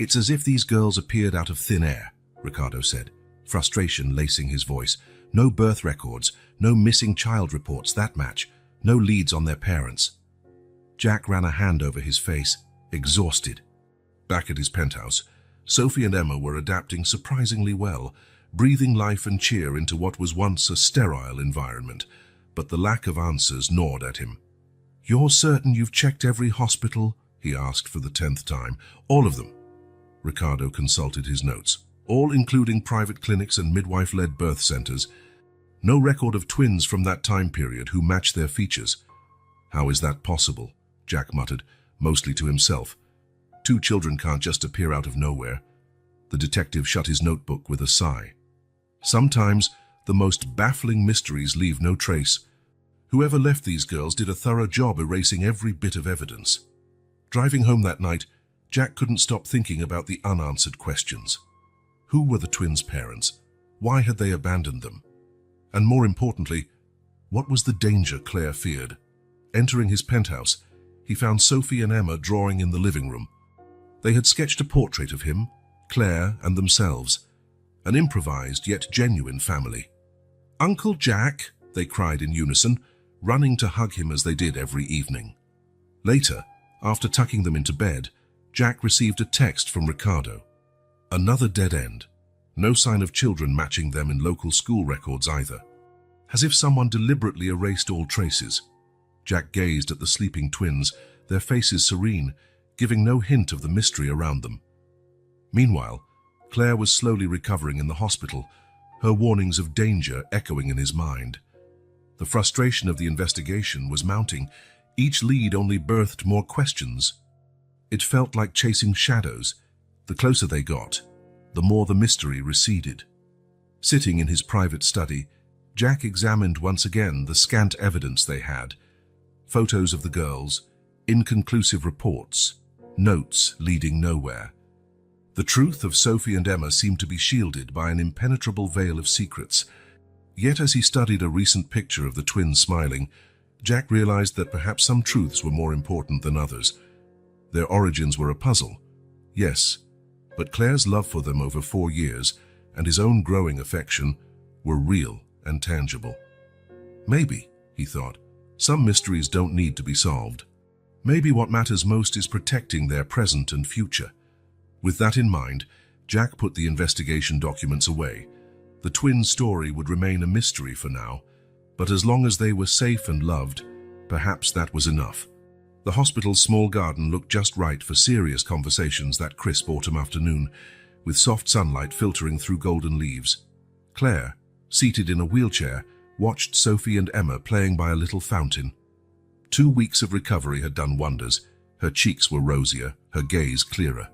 Speaker 1: It's as if these girls appeared out of thin air, Ricardo said, frustration lacing his voice. No birth records, no missing child reports that match, no leads on their parents. Jack ran a hand over his face, exhausted. Back at his penthouse, Sophie and Emma were adapting surprisingly well, breathing life and cheer into what was once a sterile environment, but the lack of answers gnawed at him. "You're certain you've checked every hospital?" he asked for the 10th time. "All of them." Ricardo consulted his notes. "All including private clinics and midwife-led birth centers. No record of twins from that time period who match their features." "How is that possible?" Jack muttered, mostly to himself. "Two children can't just appear out of nowhere." The detective shut his notebook with a sigh. "Sometimes the most baffling mysteries leave no trace. Whoever left these girls did a thorough job erasing every bit of evidence." Driving home that night, Jack couldn't stop thinking about the unanswered questions. Who were the twins' parents? Why had they abandoned them? And more importantly, what was the danger Claire feared? Entering his penthouse, he found Sophie and Emma drawing in the living room. They had sketched a portrait of him, Claire, and themselves, an improvised yet genuine family. "Uncle Jack!" they cried in unison, running to hug him as they did every evening. Later, after tucking them into bed, Jack received a text from Ricardo. Another dead end. No sign of children matching them in local school records either. As if someone deliberately erased all traces. Jack gazed at the sleeping twins, their faces serene, giving no hint of the mystery around them. Meanwhile, Claire was slowly recovering in the hospital, her warnings of danger echoing in his mind. The frustration of the investigation was mounting. Each lead only birthed more questions. It felt like chasing shadows. The closer they got, the more the mystery receded. Sitting in his private study, Jack examined once again the scant evidence they had. Photos of the girls, inconclusive reports, notes leading nowhere. The truth of Sophie and Emma seemed to be shielded by an impenetrable veil of secrets. Yet as he studied a recent picture of the twins smiling, Jack realized that perhaps some truths were more important than others. Their origins were a puzzle, yes, but Claire's love for them over 4 years and his own growing affection were real and tangible. Maybe, he thought, some mysteries don't need to be solved. Maybe what matters most is protecting their present and future. With that in mind, Jack put the investigation documents away. The twins' story would remain a mystery for now, but as long as they were safe and loved, perhaps that was enough. The hospital's small garden looked just right for serious conversations that crisp autumn afternoon, with soft sunlight filtering through golden leaves. Claire, seated in a wheelchair, watched Sophie and Emma playing by a little fountain. 2 weeks of recovery had done wonders. Her cheeks were rosier, her gaze clearer.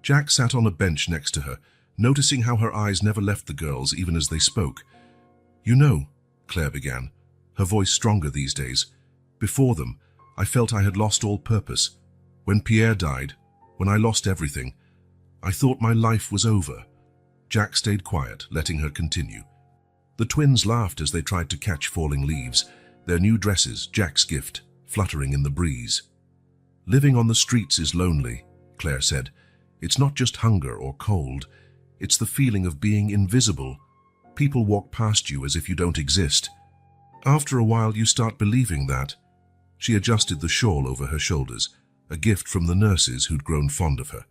Speaker 1: Jack sat on a bench next to her, noticing how her eyes never left the girls even as they spoke. "You know," Claire began, her voice stronger these days, "before them, I felt I had lost all purpose. When Pierre died, when I lost everything, I thought my life was over." Jack stayed quiet, letting her continue. The twins laughed as they tried to catch falling leaves, their new dresses, Jack's gift, fluttering in the breeze. "Living on the streets is lonely," Claire said. "It's not just hunger or cold. It's the feeling of being invisible. People walk past you as if you don't exist. After a while, you start believing that. She adjusted the shawl over her shoulders, a gift from the nurses who'd grown fond of her.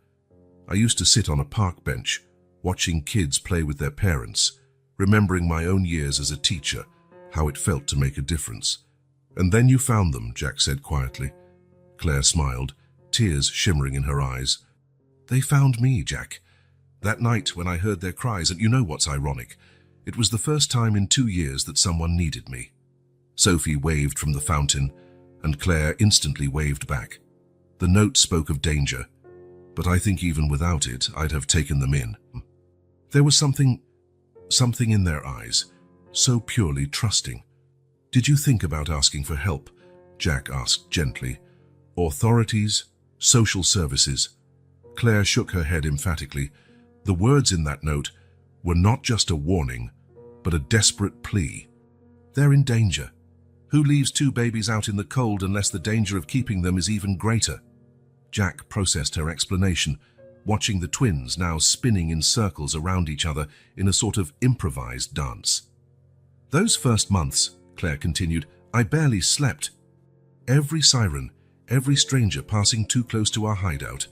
Speaker 1: I used to sit on a park bench, watching kids play with their parents, remembering my own years as a teacher, how it felt to make a difference. And then you found them, Jack said quietly. Claire smiled, tears shimmering in her eyes. They found me, Jack. That night when I heard their cries, and you know what's ironic? It was the first time in 2 years that someone needed me. Sophie waved from the fountain, and Claire instantly waved back. The note spoke of danger, but I think even without it, I'd have taken them in. There was something in their eyes, so purely trusting. Did you think about asking for help? Jack asked gently. Authorities, social services. Claire shook her head emphatically. The words in that note were not just a warning, but a desperate plea. They're in danger. Who leaves 2 babies out in the cold unless the danger of keeping them is even greater? Jack processed her explanation, watching the twins now spinning in circles around each other in a sort of improvised dance. Those first months, Claire continued, I barely slept. Every siren, every stranger passing too close to our hideout.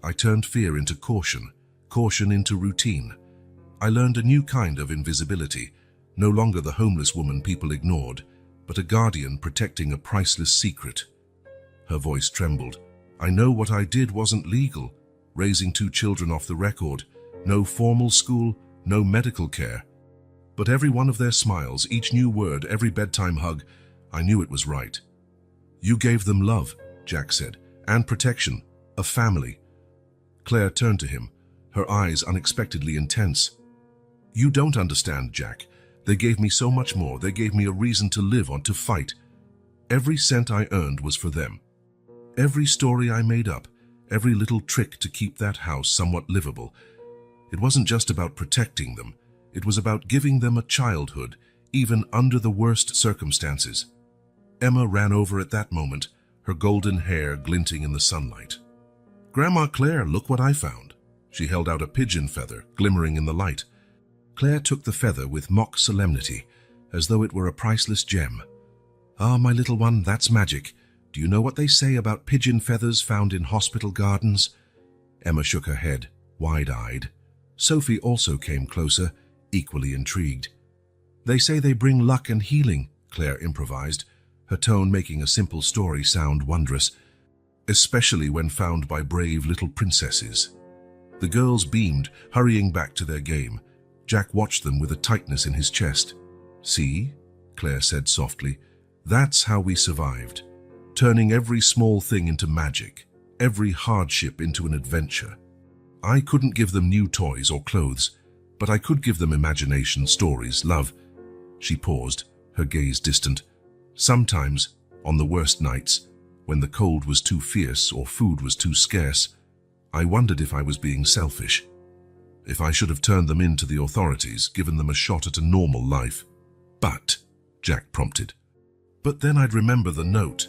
Speaker 1: I turned fear into caution, caution into routine. I learned a new kind of invisibility, no longer the homeless woman people ignored, but a guardian protecting a priceless secret. Her voice trembled. I know what I did wasn't legal, raising 2 children off the record, no formal school, no medical care. But every one of their smiles, each new word, every bedtime hug, I knew it was right. You gave them love, Jack said, and protection, a family. Claire turned to him, her eyes unexpectedly intense. You don't understand, Jack. They gave me so much more. They gave me a reason to live on, to fight. Every cent I earned was for them. Every story I made up, every little trick to keep that house somewhat livable. It wasn't just about protecting them. It was about giving them a childhood, even under the worst circumstances. Emma ran over at that moment, her golden hair glinting in the sunlight. Grandma Claire, look what I found. She held out a pigeon feather, glimmering in the light. Claire took the feather with mock solemnity, as though it were a priceless gem. Ah, my little one, that's magic. Do you know what they say about pigeon feathers found in hospital gardens? Emma shook her head, wide-eyed. Sophie also came closer, equally intrigued. They say they bring luck and healing, Claire improvised, her tone making a simple story sound wondrous, especially when found by brave little princesses. The girls beamed, hurrying back to their game. Jack watched them with a tightness in his chest. See, Claire said softly, that's how we survived, turning every small thing into magic, every hardship into an adventure. I couldn't give them new toys or clothes, but I could give them imagination, stories, love. She paused, her gaze distant. Sometimes, on the worst nights, when the cold was too fierce or food was too scarce, I wondered if I was being selfish. If I should have turned them in to the authorities, given them a shot at a normal life. But, Jack prompted. But then I'd remember the note,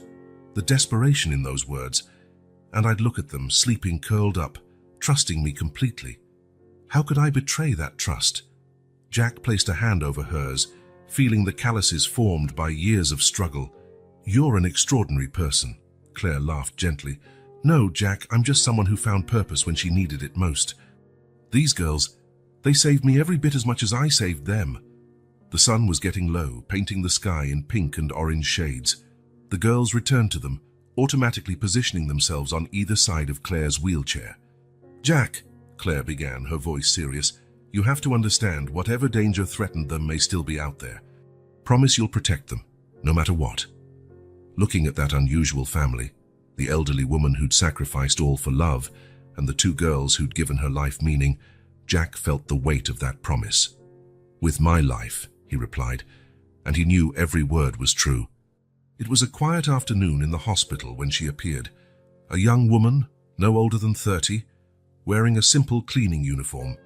Speaker 1: the desperation in those words, and I'd look at them, sleeping curled up, trusting me completely. How could I betray that trust? Jack placed a hand over hers, feeling the calluses formed by years of struggle. You're an extraordinary person, Claire laughed gently. No, Jack, I'm just someone who found purpose when she needed it most. These girls, they saved me every bit as much as I saved them. The sun was getting low, painting the sky in pink and orange shades. The girls returned to them, automatically positioning themselves on either side of Claire's wheelchair. Jack, Claire began, her voice serious, you have to understand whatever danger threatened them may still be out there. Promise you'll protect them, no matter what. Looking at that unusual family, the elderly woman who'd sacrificed all for love, and the 2 girls who'd given her life meaning, Jack felt the weight of that promise. With my life, he replied, and he knew every word was true. It was a quiet afternoon in the hospital when she appeared, a young woman, no older than 30, wearing a simple cleaning uniform.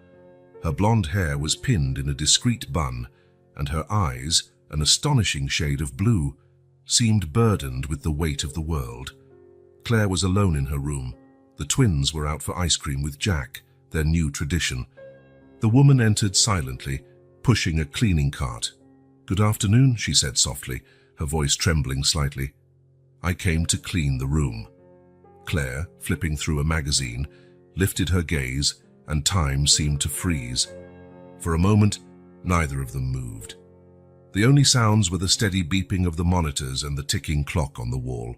Speaker 1: Her blonde hair was pinned in a discreet bun, and her eyes, an astonishing shade of blue, seemed burdened with the weight of the world. Claire was alone in her room. The twins were out for ice cream with Jack, their new tradition. The woman entered silently, pushing a cleaning cart. "Good afternoon," she said softly, her voice trembling slightly. "I came to clean the room." Claire, flipping through a magazine, lifted her gaze, and time seemed to freeze. For a moment, neither of them moved. The only sounds were the steady beeping of the monitors and the ticking clock on the wall.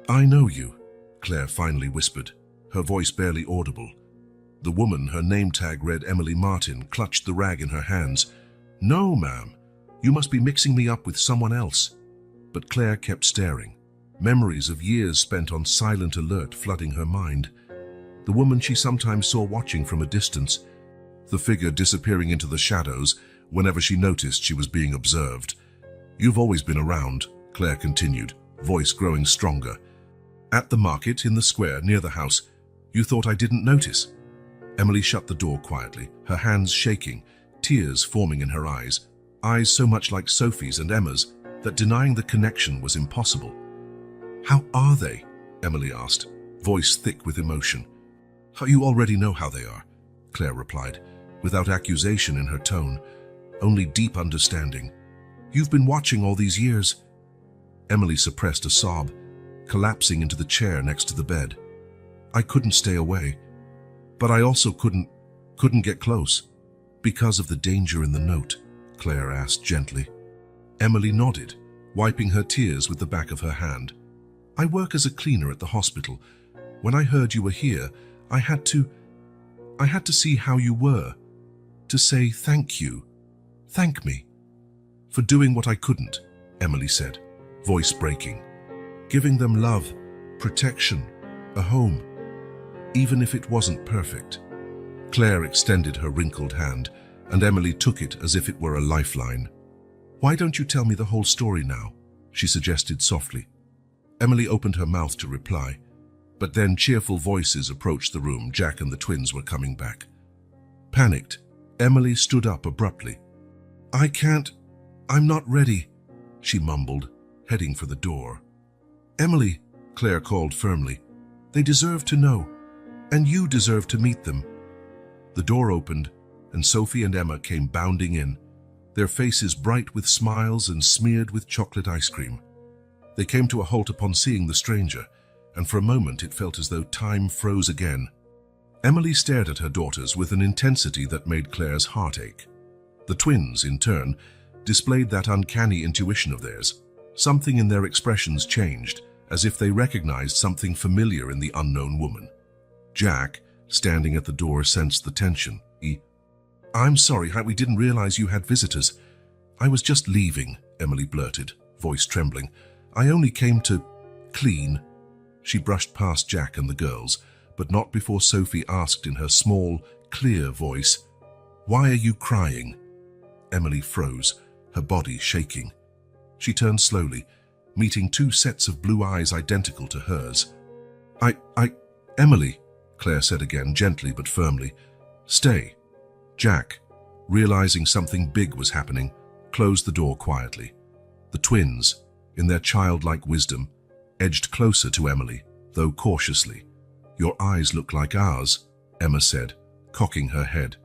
Speaker 1: "I know you," Claire finally whispered, her voice barely audible. The woman, her name tag read Emily Martin, clutched the rag in her hands. "No, ma'am. You must be mixing me up with someone else." But Claire kept staring, memories of years spent on silent alert flooding her mind. The woman she sometimes saw watching from a distance, the figure disappearing into the shadows whenever she noticed she was being observed. "You've always been around," Claire continued, voice growing stronger. "At the market, in the square, near the house. You thought I didn't notice?" Emily shut the door quietly, her hands shaking, tears forming in her eyes so much like Sophie's and Emma's that denying the connection was impossible. "How are they?" Emily asked, voice thick with emotion. "You already know how they are," Claire replied, without accusation in her tone, only deep understanding. "You've been watching all these years." Emily suppressed a sob, collapsing into the chair next to the bed. "I couldn't stay away, but I also couldn't get close. Because of the danger in the note?" Claire asked gently. Emily nodded, wiping her tears with the back of her hand. "I work as a cleaner at the hospital. When I heard you were here, I had to see how you were, to say thank you. Thank me for doing what I couldn't," Emily said, voice breaking. "Giving them love, protection, a home, even if it wasn't perfect." Claire extended her wrinkled hand, and Emily took it as if it were a lifeline. "Why don't you tell me the whole story now?" she suggested softly. Emily opened her mouth to reply, but then cheerful voices approached the room. Jack and the twins were coming back. Panicked, Emily stood up abruptly. I'm not ready," she mumbled, heading for the door. "Emily," Claire called firmly, "they deserve to know, and you deserve to meet them." The door opened, and Sophie and Emma came bounding in, their faces bright with smiles and smeared with chocolate ice cream. They came to a halt upon seeing the stranger, and for a moment it felt as though time froze again. Emily stared at her daughters with an intensity that made Claire's heart ache. The twins, in turn, displayed that uncanny intuition of theirs. Something in their expressions changed, as if they recognized something familiar in the unknown woman. Jack, standing at the door, sensed the tension. "I'm sorry, we didn't realize you had visitors. I was just leaving," Emily blurted, voice trembling. "I only came to clean." She brushed past Jack and the girls, but not before Sophie asked in her small, clear voice, "Why are you crying?" Emily froze, her body shaking. She turned slowly, meeting two sets of blue eyes identical to hers. Emily," Claire said again, gently but firmly. "Stay." Jack, realizing something big was happening, closed the door quietly. The twins, in their childlike wisdom, edged closer to Emily, though cautiously. "Your eyes look like ours," Emma said, cocking her head.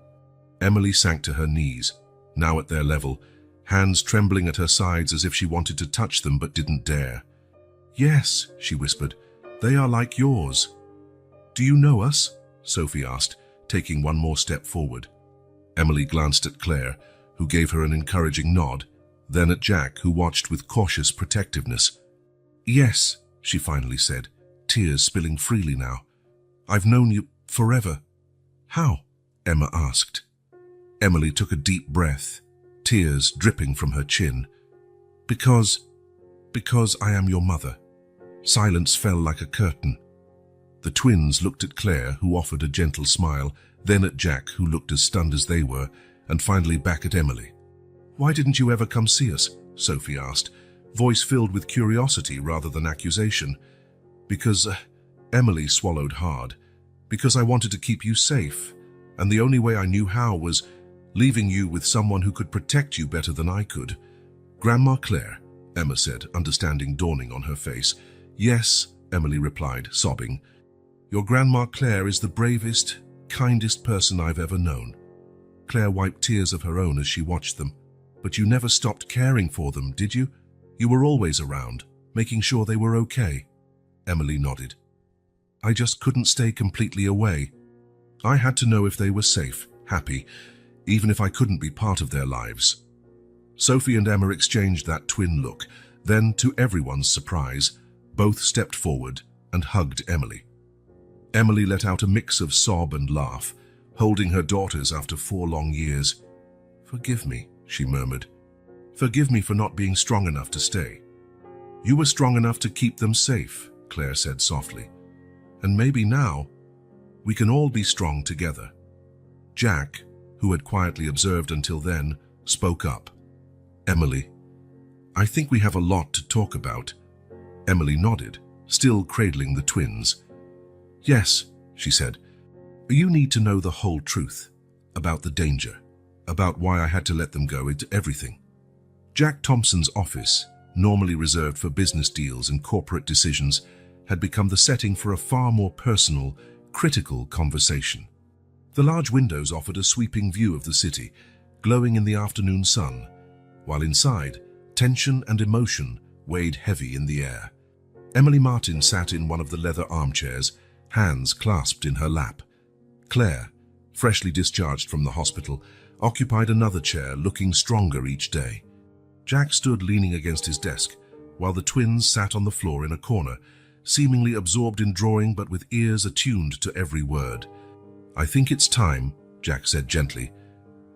Speaker 1: Emily sank to her knees, now at their level, hands trembling at her sides as if she wanted to touch them but didn't dare. "Yes," she whispered, "they are like yours." "Do you know us?" Sophie asked, taking one more step forward. Emily glanced at Claire, who gave her an encouraging nod, then at Jack, who watched with cautious protectiveness. "Yes," she finally said, tears spilling freely now. "I've known you forever." "How?" Emma asked. Emily took a deep breath, tears dripping from her chin. Because I am your mother." Silence fell like a curtain. The twins looked at Claire, who offered a gentle smile, then at Jack, who looked as stunned as they were, and finally back at Emily. "Why didn't you ever come see us?" Sophie asked, voice filled with curiosity rather than accusation. "Because," Emily swallowed hard, "because I wanted to keep you safe, and the only way I knew how was leaving you with someone who could protect you better than I could." "Grandma Claire," Emma said, understanding dawning on her face. "Yes," Emily replied, sobbing. "Your Grandma Claire is the bravest, kindest person I've ever known." Claire wiped tears of her own as she watched them. But you never stopped caring for them, did you? You were always around, making sure they were okay. Emily nodded. I just couldn't stay completely away. I had to know if they were safe, happy, even if I couldn't be part of their lives. Sophie and Emma exchanged that twin look. Then, to everyone's surprise, both stepped forward and hugged Emily. Emily let out a mix of sob and laugh, holding her daughters after 4 long years. Forgive me, she murmured. Forgive me for not being strong enough to stay. You were strong enough to keep them safe, Claire said softly. And maybe now, we can all be strong together. Jack, who had quietly observed until then, spoke up. Emily, I think we have a lot to talk about. Emily nodded, still cradling the twins. Yes, she said. You need to know the whole truth. About the danger. About why I had to let them go into everything. Jack Thompson's office, normally reserved for business deals and corporate decisions, had become the setting for a far more personal, critical conversation. The large windows offered a sweeping view of the city, glowing in the afternoon sun, while inside, tension and emotion weighed heavy in the air. Emily Martin sat in one of the leather armchairs, hands clasped in her lap. Claire, freshly discharged from the hospital, occupied another chair, looking stronger each day. Jack stood leaning against his desk, while the twins sat on the floor in a corner, seemingly absorbed in drawing but with ears attuned to every word. I think it's time, Jack said gently.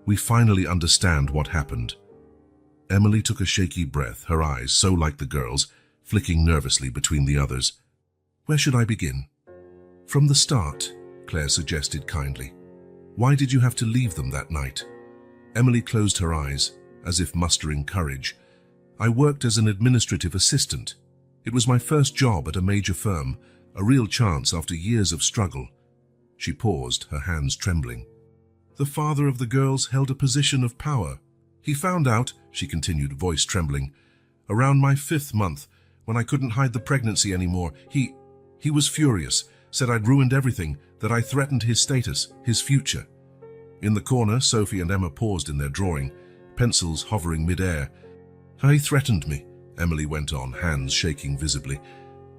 Speaker 1: We finally understand what happened. Emily took a shaky breath, her eyes, so like the girls', flicking nervously between the others. Where should I begin? From the start, Claire suggested kindly. Why did you have to leave them that night? Emily closed her eyes, as if mustering courage. I worked as an administrative assistant. It was my first job at a major firm, a real chance after years of struggle. She paused, her hands trembling. The father of the girls held a position of power. He found out, she continued, voice trembling, around my 5th month, when I couldn't hide the pregnancy anymore. He was furious, said I'd ruined everything, that I threatened his status, his future. In the corner, Sophie and Emma paused in their drawing, pencils hovering mid-air. He threatened me, Emily went on, hands shaking visibly.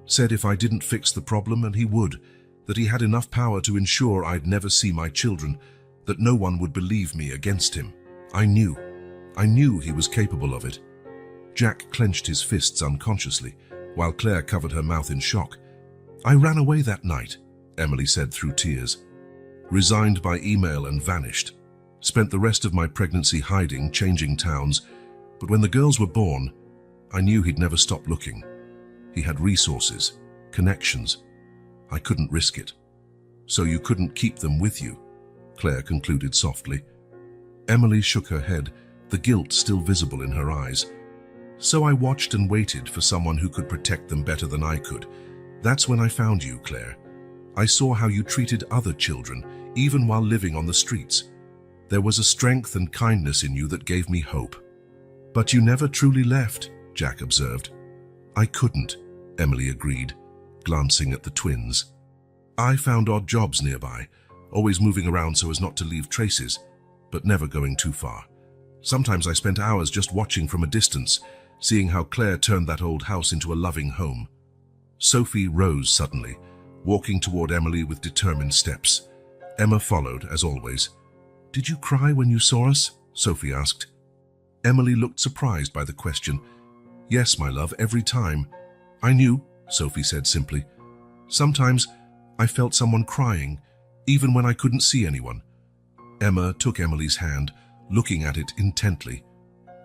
Speaker 1: Said if I didn't fix the problem, and he would, that he had enough power to ensure I'd never see my children, that no one would believe me against him. I knew he was capable of it. Jack clenched his fists unconsciously, while Claire covered her mouth in shock. I ran away that night, Emily said through tears. Resigned by email and vanished. Spent the rest of my pregnancy hiding, changing towns, but when the girls were born, I knew he'd never stop looking. He had resources, connections. I couldn't risk it. So you couldn't keep them with you, Claire concluded softly. Emily shook her head, the guilt still visible in her eyes. So I watched and waited for someone who could protect them better than I could. That's when I found you, Claire. I saw how you treated other children, even while living on the streets. There was a strength and kindness in you that gave me hope. But you never truly left, Jack observed. I couldn't, Emily agreed, glancing at the twins. I found odd jobs nearby, always moving around so as not to leave traces, but never going too far. Sometimes I spent hours just watching from a distance, seeing how Claire turned that old house into a loving home. Sophie rose suddenly, walking toward Emily with determined steps. Emma followed, as always. Did you cry when you saw us? Sophie asked. Emily looked surprised by the question. Yes, my love, every time. I knew, Sophie said simply. Sometimes I felt someone crying, even when I couldn't see anyone. Emma took Emily's hand, looking at it intently.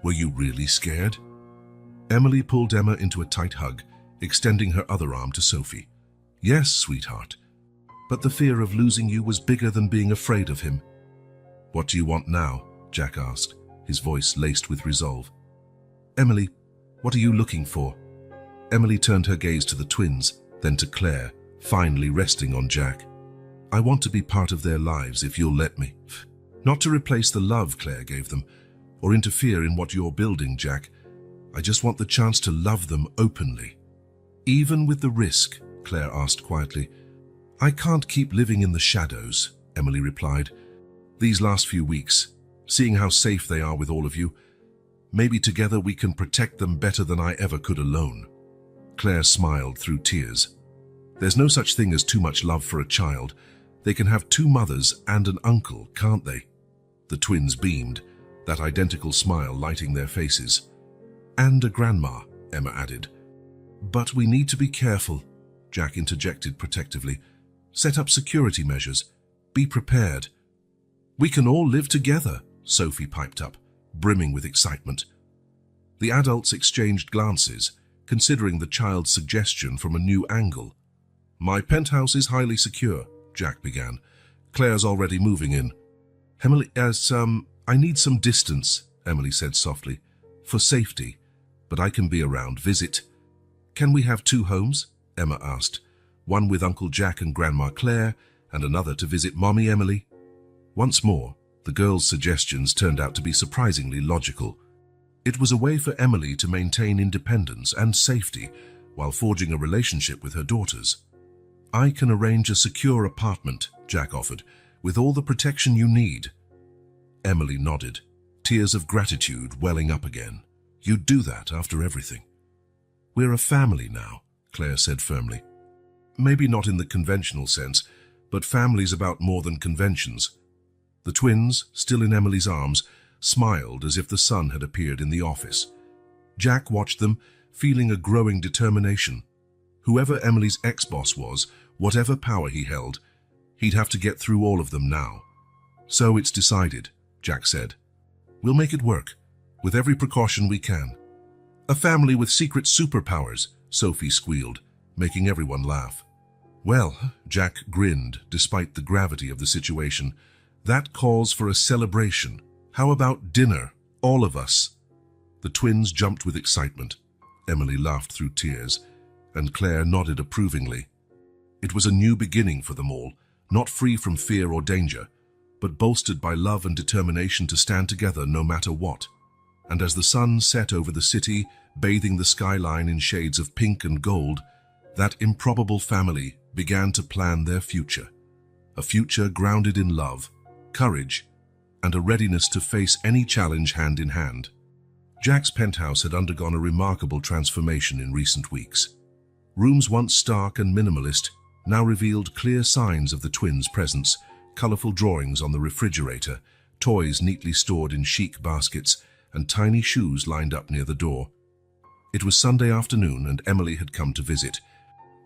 Speaker 1: Were you really scared? Emily pulled Emma into a tight hug, extending her other arm to Sophie. Yes, sweetheart. But the fear of losing you was bigger than being afraid of him. What do you want now? Jack asked, his voice laced with resolve. Emily, what are you looking for? Emily turned her gaze to the twins, then to Claire, finally resting on Jack. I want to be part of their lives if you'll let me. Not to replace the love Claire gave them, or interfere in what you're building, Jack. I just want the chance to love them openly. Even with the risk, Claire asked quietly. I can't keep living in the shadows, Emily replied. These last few weeks, seeing how safe they are with all of you, Maybe together we can protect them better than I ever could alone." Claire smiled through tears. "There's no such thing as too much love for a child. They can have two mothers and an uncle, can't they?" The twins beamed, that identical smile lighting their faces. "And a grandma," Emma added. "But we need to be careful," Jack interjected protectively. "Set up security measures. Be prepared." "We can all live together," Sophie piped up, brimming with excitement. The adults exchanged glances, considering the child's suggestion from a new angle. "My penthouse is highly secure," Jack began. "Claire's already moving in." "Emily, I need some distance," Emily said softly. "For safety. But I can be around, visit." "Can we have two homes?" Emma asked. "One with Uncle Jack and Grandma Claire, and another to visit Mommy Emily?" Once more, the girls' suggestions turned out to be surprisingly logical. It was a way for Emily to maintain independence and safety while forging a relationship with her daughters. "I can arrange a secure apartment," Jack offered, "with all the protection you need." Emily nodded, tears of gratitude welling up again. "You'd do that after everything." "We're a family now," Claire said firmly. "Maybe not in the conventional sense, but family's about more than conventions." The twins, still in Emily's arms, smiled as if the sun had appeared in the office. Jack watched them, feeling a growing determination. Whoever Emily's ex-boss was, whatever power he held, he'd have to get through all of them now. "So it's decided," Jack said. "We'll make it work, with every precaution we can." "A family with secret superpowers," Sophie squealed, making everyone laugh. "Well," Jack grinned, despite the gravity of the situation, "that calls for a celebration. How about dinner, all of us?" The twins jumped with excitement. Emily laughed through tears, and Claire nodded approvingly. It was a new beginning for them all, not free from fear or danger, but bolstered by love and determination to stand together no matter what. And as the sun set over the city, bathing the skyline in shades of pink and gold, that improbable family began to plan their future. A future grounded in love, courage, and a readiness to face any challenge hand in hand. Jack's penthouse had undergone a remarkable transformation in recent weeks. Rooms once stark and minimalist now revealed clear signs of the twins' presence, colorful drawings on the refrigerator, toys neatly stored in chic baskets, and tiny shoes lined up near the door. It was Sunday afternoon and Emily had come to visit.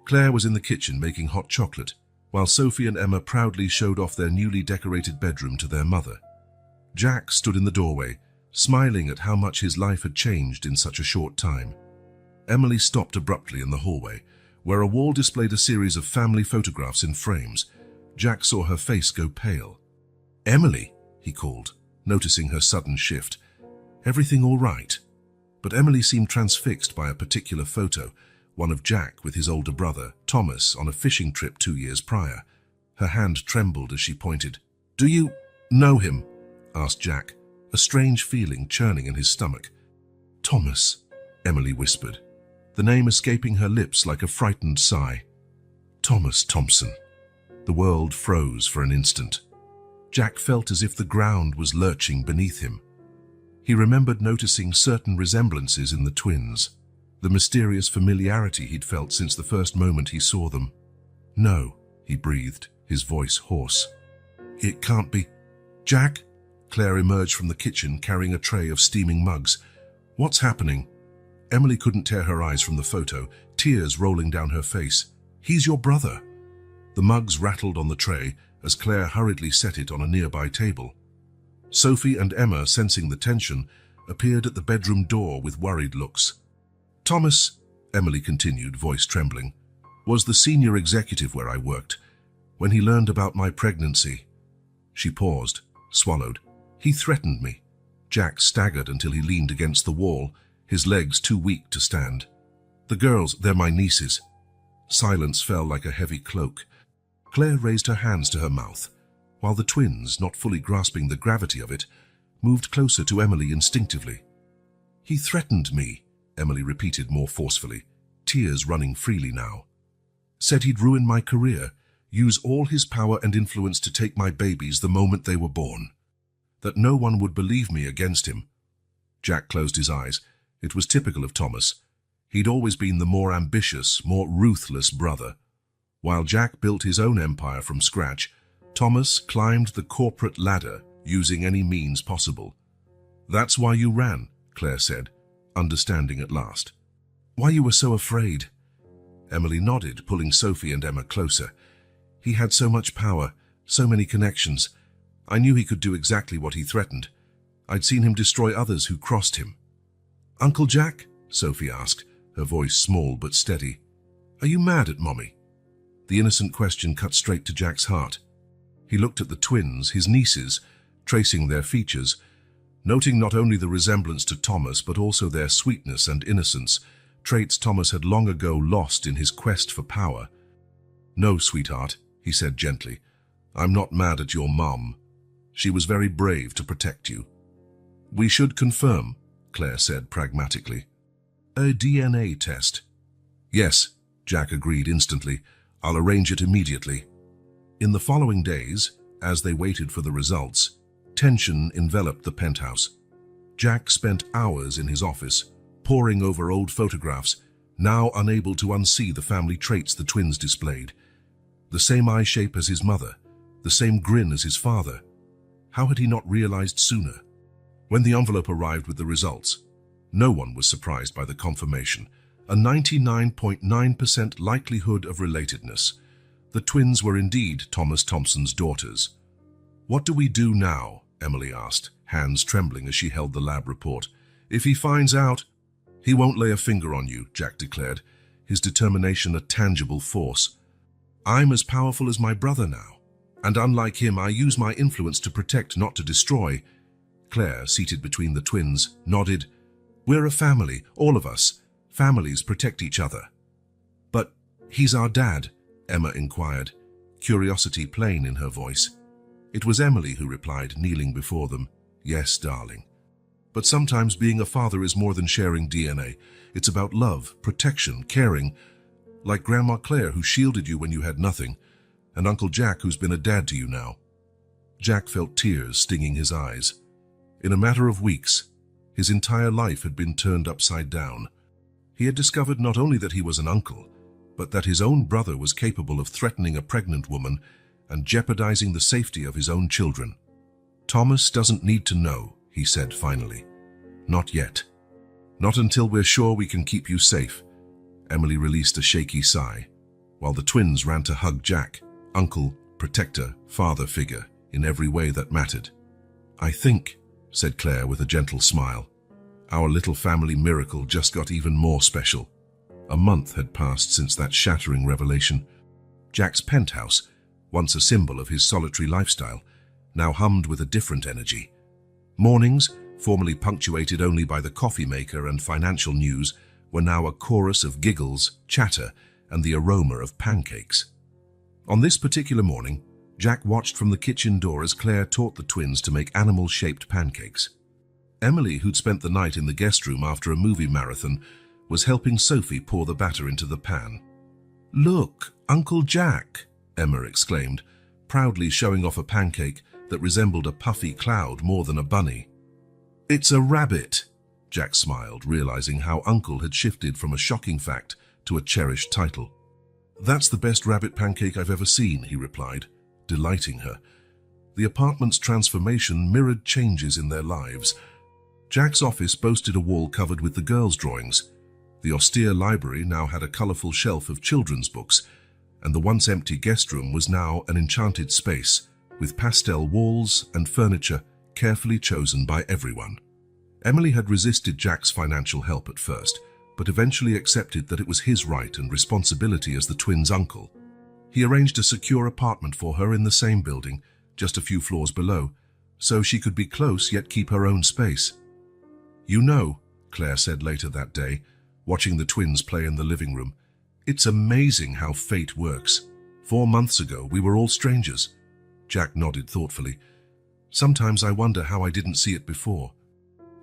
Speaker 1: Claire was in the kitchen making hot chocolate, while Sophie and Emma proudly showed off their newly decorated bedroom to their mother. Jack stood in the doorway, smiling at how much his life had changed in such a short time. Emily stopped abruptly in the hallway, where a wall displayed a series of family photographs in frames. Jack saw her face go pale. "Emily," he called, noticing her sudden shift. "Everything all right?" But Emily seemed transfixed by a particular photo, one of Jack with his older brother, Thomas, on a fishing trip 2 years prior. Her hand trembled as she pointed. "Do you know him?" asked Jack, a strange feeling churning in his stomach. "Thomas," Emily whispered, the name escaping her lips like a frightened sigh. "Thomas Thompson." The world froze for an instant. Jack felt as if the ground was lurching beneath him. He remembered noticing certain resemblances in the twins, the mysterious familiarity he'd felt since the first moment he saw them. "No," he breathed, his voice hoarse. "It can't be." "Jack?" Claire emerged from the kitchen carrying a tray of steaming mugs. "What's happening?" Emily couldn't tear her eyes from the photo, tears rolling down her face. "He's your brother." The mugs rattled on the tray as Claire hurriedly set it on a nearby table. Sophie and Emma, sensing the tension, appeared at the bedroom door with worried looks. "Thomas," Emily continued, voice trembling, "was the senior executive where I worked. When he learned about my pregnancy..." She paused, swallowed. "He threatened me." Jack staggered until he leaned against the wall, his legs too weak to stand. "The girls, they're my nieces." Silence fell like a heavy cloak. Claire raised her hands to her mouth, while the twins, not fully grasping the gravity of it, moved closer to Emily instinctively. "He threatened me," Emily repeated more forcefully, tears running freely now. "Said he'd ruin my career, use all his power and influence to take my babies the moment they were born. That no one would believe me against him." Jack closed his eyes. It was typical of Thomas. He'd always been the more ambitious, more ruthless brother. While Jack built his own empire from scratch, Thomas climbed the corporate ladder using any means possible. "That's why you ran," Claire said, understanding at last. "Why you were so afraid." Emily nodded, pulling Sophie and Emma closer. "He had so much power, so many connections. I knew he could do exactly what he threatened. I'd seen him destroy others who crossed him." "Uncle Jack?" Sophie asked, her voice small but steady. "Are you mad at Mommy?" The innocent question cut straight to Jack's heart. He looked at the twins, his nieces, tracing their features, noting not only the resemblance to Thomas but also their sweetness and innocence, traits Thomas had long ago lost in his quest for power. "No, sweetheart," he said gently. "I'm not mad at your mom. She was very brave to protect you." "We should confirm," Claire said pragmatically. "A DNA test." "Yes," Jack agreed instantly. "I'll arrange it immediately." In the following days, as they waited for the results, tension enveloped the penthouse. Jack spent hours in his office, poring over old photographs, now unable to unsee the family traits the twins displayed. The same eye shape as his mother, the same grin as his father. How had he not realized sooner? When the envelope arrived with the results, no one was surprised by the confirmation. A 99.9% likelihood of relatedness. The twins were indeed Thomas Thompson's daughters. "What do we do now?" Emily asked, hands trembling as she held the lab report. "If he finds out—" "He won't lay a finger on you," Jack declared, his determination a tangible force. "I'm as powerful as my brother now, and unlike him, I use my influence to protect, not to destroy." Claire, seated between the twins, nodded. "We're a family, all of us. Families protect each other." "But he's our dad," Emma inquired, curiosity plain in her voice. It was Emily who replied, kneeling before them. "Yes, darling. But sometimes being a father is more than sharing DNA. It's about love, protection, caring. Like Grandma Claire, who shielded you when you had nothing, and Uncle Jack, who's been a dad to you now." Jack felt tears stinging his eyes. In a matter of weeks, his entire life had been turned upside down. He had discovered not only that he was an uncle, but that his own brother was capable of threatening a pregnant woman and jeopardizing the safety of his own children. "Thomas doesn't need to know," he said finally. "Not yet. Not until we're sure we can keep you safe." Emily released a shaky sigh, while the twins ran to hug Jack, uncle, protector, father figure, in every way that mattered. "I think," said Claire with a gentle smile, "our little family miracle just got even more special." A month had passed since that shattering revelation. Jack's penthouse, once a symbol of his solitary lifestyle, now hummed with a different energy. Mornings, formerly punctuated only by the coffee maker and financial news, were now a chorus of giggles, chatter, and the aroma of pancakes. On this particular morning, Jack watched from the kitchen door as Claire taught the twins to make animal-shaped pancakes. Emily, who'd spent the night in the guest room after a movie marathon, was helping Sophie pour the batter into the pan. "Look, Uncle Jack!" Emma exclaimed, proudly showing off a pancake that resembled a puffy cloud more than a bunny. "It's a rabbit," Jack smiled, realizing how Uncle had shifted from a shocking fact to a cherished title. "That's the best rabbit pancake I've ever seen," he replied, delighting her. The apartment's transformation mirrored changes in their lives. Jack's office boasted a wall covered with the girls' drawings. The austere library now had a colorful shelf of children's books, and the once empty guest room was now an enchanted space, with pastel walls and furniture carefully chosen by everyone. Emily had resisted Jack's financial help at first, but eventually accepted that it was his right and responsibility as the twins' uncle. He arranged a secure apartment for her in the same building, just a few floors below, so she could be close yet keep her own space. "You know," Claire said later that day, watching the twins play in the living room, "it's amazing how fate works. 4 months ago, we were all strangers." Jack nodded thoughtfully. "Sometimes I wonder how I didn't see it before.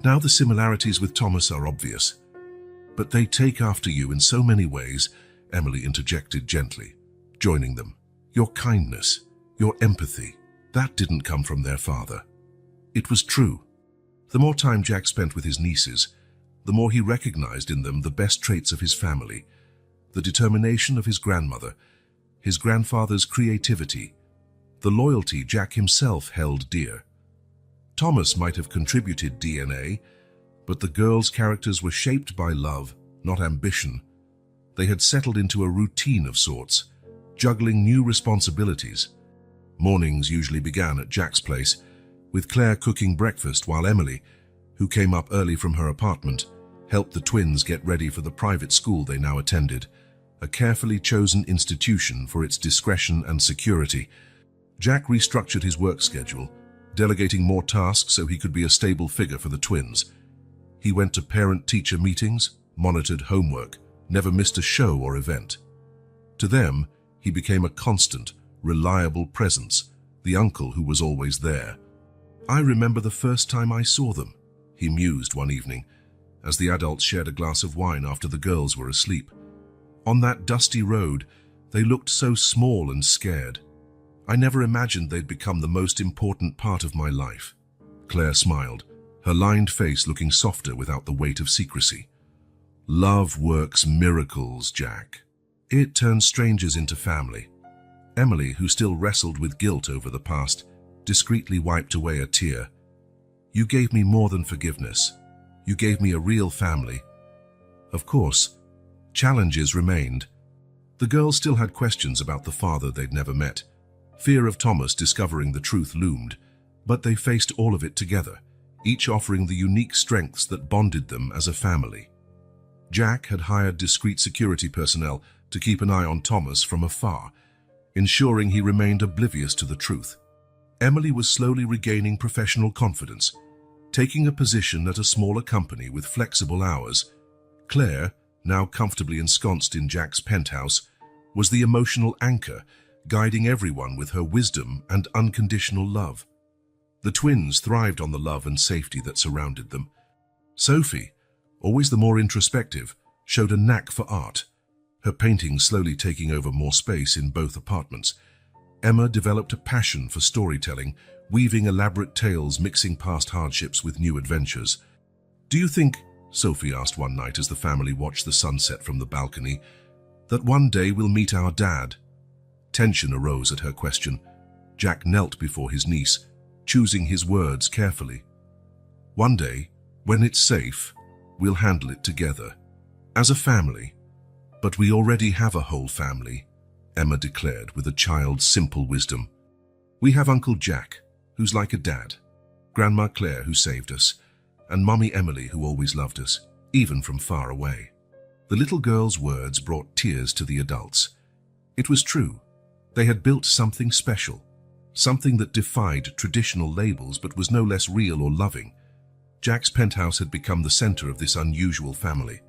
Speaker 1: Now the similarities with Thomas are obvious. But they take after you in so many ways," Emily interjected gently, joining them. "Your kindness, your empathy, that didn't come from their father." It was true. The more time Jack spent with his nieces, the more he recognized in them the best traits of his family, the determination of his grandmother, his grandfather's creativity, the loyalty Jack himself held dear. Thomas might have contributed DNA, but the girls' characters were shaped by love, not ambition. They had settled into a routine of sorts, juggling new responsibilities. Mornings usually began at Jack's place, with Claire cooking breakfast while Emily, who came up early from her apartment, helped the twins get ready for the private school they now attended, a carefully chosen institution for its discretion and security. Jack restructured his work schedule, delegating more tasks so he could be a stable figure for the twins. He went to parent-teacher meetings, monitored homework, never missed a show or event. To them, he became a constant, reliable presence, the uncle who was always there. "I remember the first time I saw them," he mused one evening, as the adults shared a glass of wine after the girls were asleep. "On that dusty road, they looked so small and scared. I never imagined they'd become the most important part of my life." Claire smiled, her lined face looking softer without the weight of secrecy. "Love works miracles, Jack. It turns strangers into family." Emily, who still wrestled with guilt over the past, discreetly wiped away a tear. "You gave me more than forgiveness. You gave me a real family." Of course, challenges remained. The girls still had questions about the father they'd never met. Fear of Thomas discovering the truth loomed, but they faced all of it together, each offering the unique strengths that bonded them as a family. Jack had hired discreet security personnel to keep an eye on Thomas from afar, ensuring he remained oblivious to the truth. Emily was slowly regaining professional confidence, taking a position at a smaller company with flexible hours. Claire, now comfortably ensconced in Jack's penthouse, was the emotional anchor, guiding everyone with her wisdom and unconditional love. The twins thrived on the love and safety that surrounded them. Sophie, always the more introspective, showed a knack for art, her paintings slowly taking over more space in both apartments. Emma developed a passion for storytelling, weaving elaborate tales mixing past hardships with new adventures. "Do you think," Sophie asked one night as the family watched the sunset from the balcony, "that one day we'll meet our dad?" Tension arose at her question. Jack knelt before his niece, choosing his words carefully. "One day, when it's safe, we'll handle it together. As a family. But we already have a whole family," Emma declared with a child's simple wisdom. "We have Uncle Jack, who's like a dad, Grandma Claire, who saved us, and Mommy Emily, who always loved us, even from far away." The little girl's words brought tears to the adults. It was true. They had built something special, something that defied traditional labels but was no less real or loving. Jack's penthouse had become the center of this unusual family.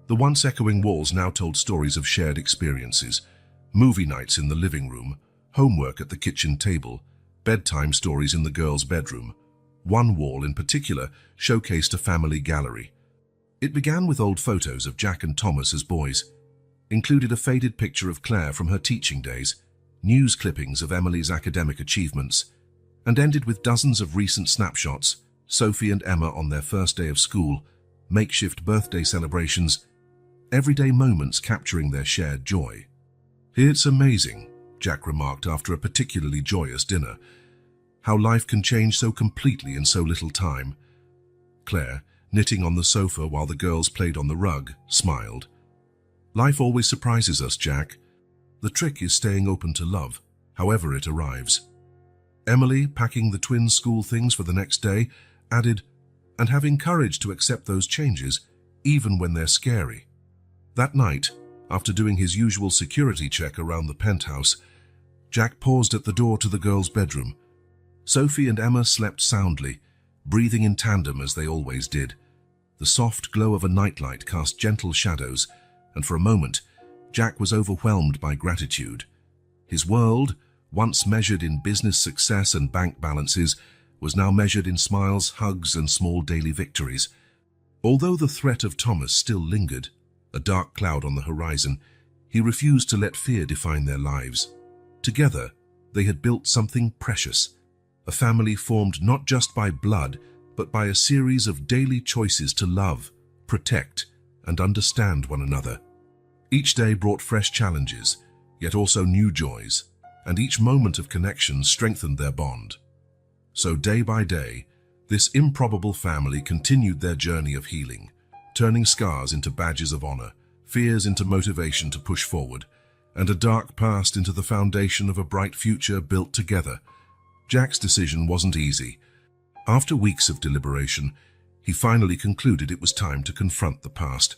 Speaker 1: The once echoing walls now told stories of shared experiences, movie nights in the living room, homework at the kitchen table, bedtime stories in the girls' bedroom. One wall in particular showcased a family gallery. It began with old photos of Jack and Thomas as boys, included a faded picture of Claire from her teaching days, news clippings of Emily's academic achievements, and ended with dozens of recent snapshots, Sophie and Emma on their first day of school, makeshift birthday celebrations, everyday moments capturing their shared joy. "It's amazing," Jack remarked after a particularly joyous dinner, "how life can change so completely in so little time." Claire, knitting on the sofa while the girls played on the rug, smiled. "Life always surprises us, Jack. The trick is staying open to love, however it arrives." Emily, packing the twins' school things for the next day, added, "And having courage to accept those changes, even when they're scary." That night, after doing his usual security check around the penthouse, Jack paused at the door to the girls' bedroom. Sophie and Emma slept soundly, breathing in tandem as they always did. The soft glow of a nightlight cast gentle shadows, and for a moment, Jack was overwhelmed by gratitude. His world, once measured in business success and bank balances, was now measured in smiles, hugs, and small daily victories. Although the threat of Thomas still lingered, a dark cloud on the horizon, he refused to let fear define their lives. Together, they had built something precious, a family formed not just by blood, but by a series of daily choices to love, protect, and understand one another. Each day brought fresh challenges, yet also new joys, and each moment of connection strengthened their bond. So day by day, this improbable family continued their journey of healing, turning scars into badges of honor, fears into motivation to push forward, and a dark past into the foundation of a bright future built together. Jack's decision wasn't easy. After weeks of deliberation, he finally concluded it was time to confront the past.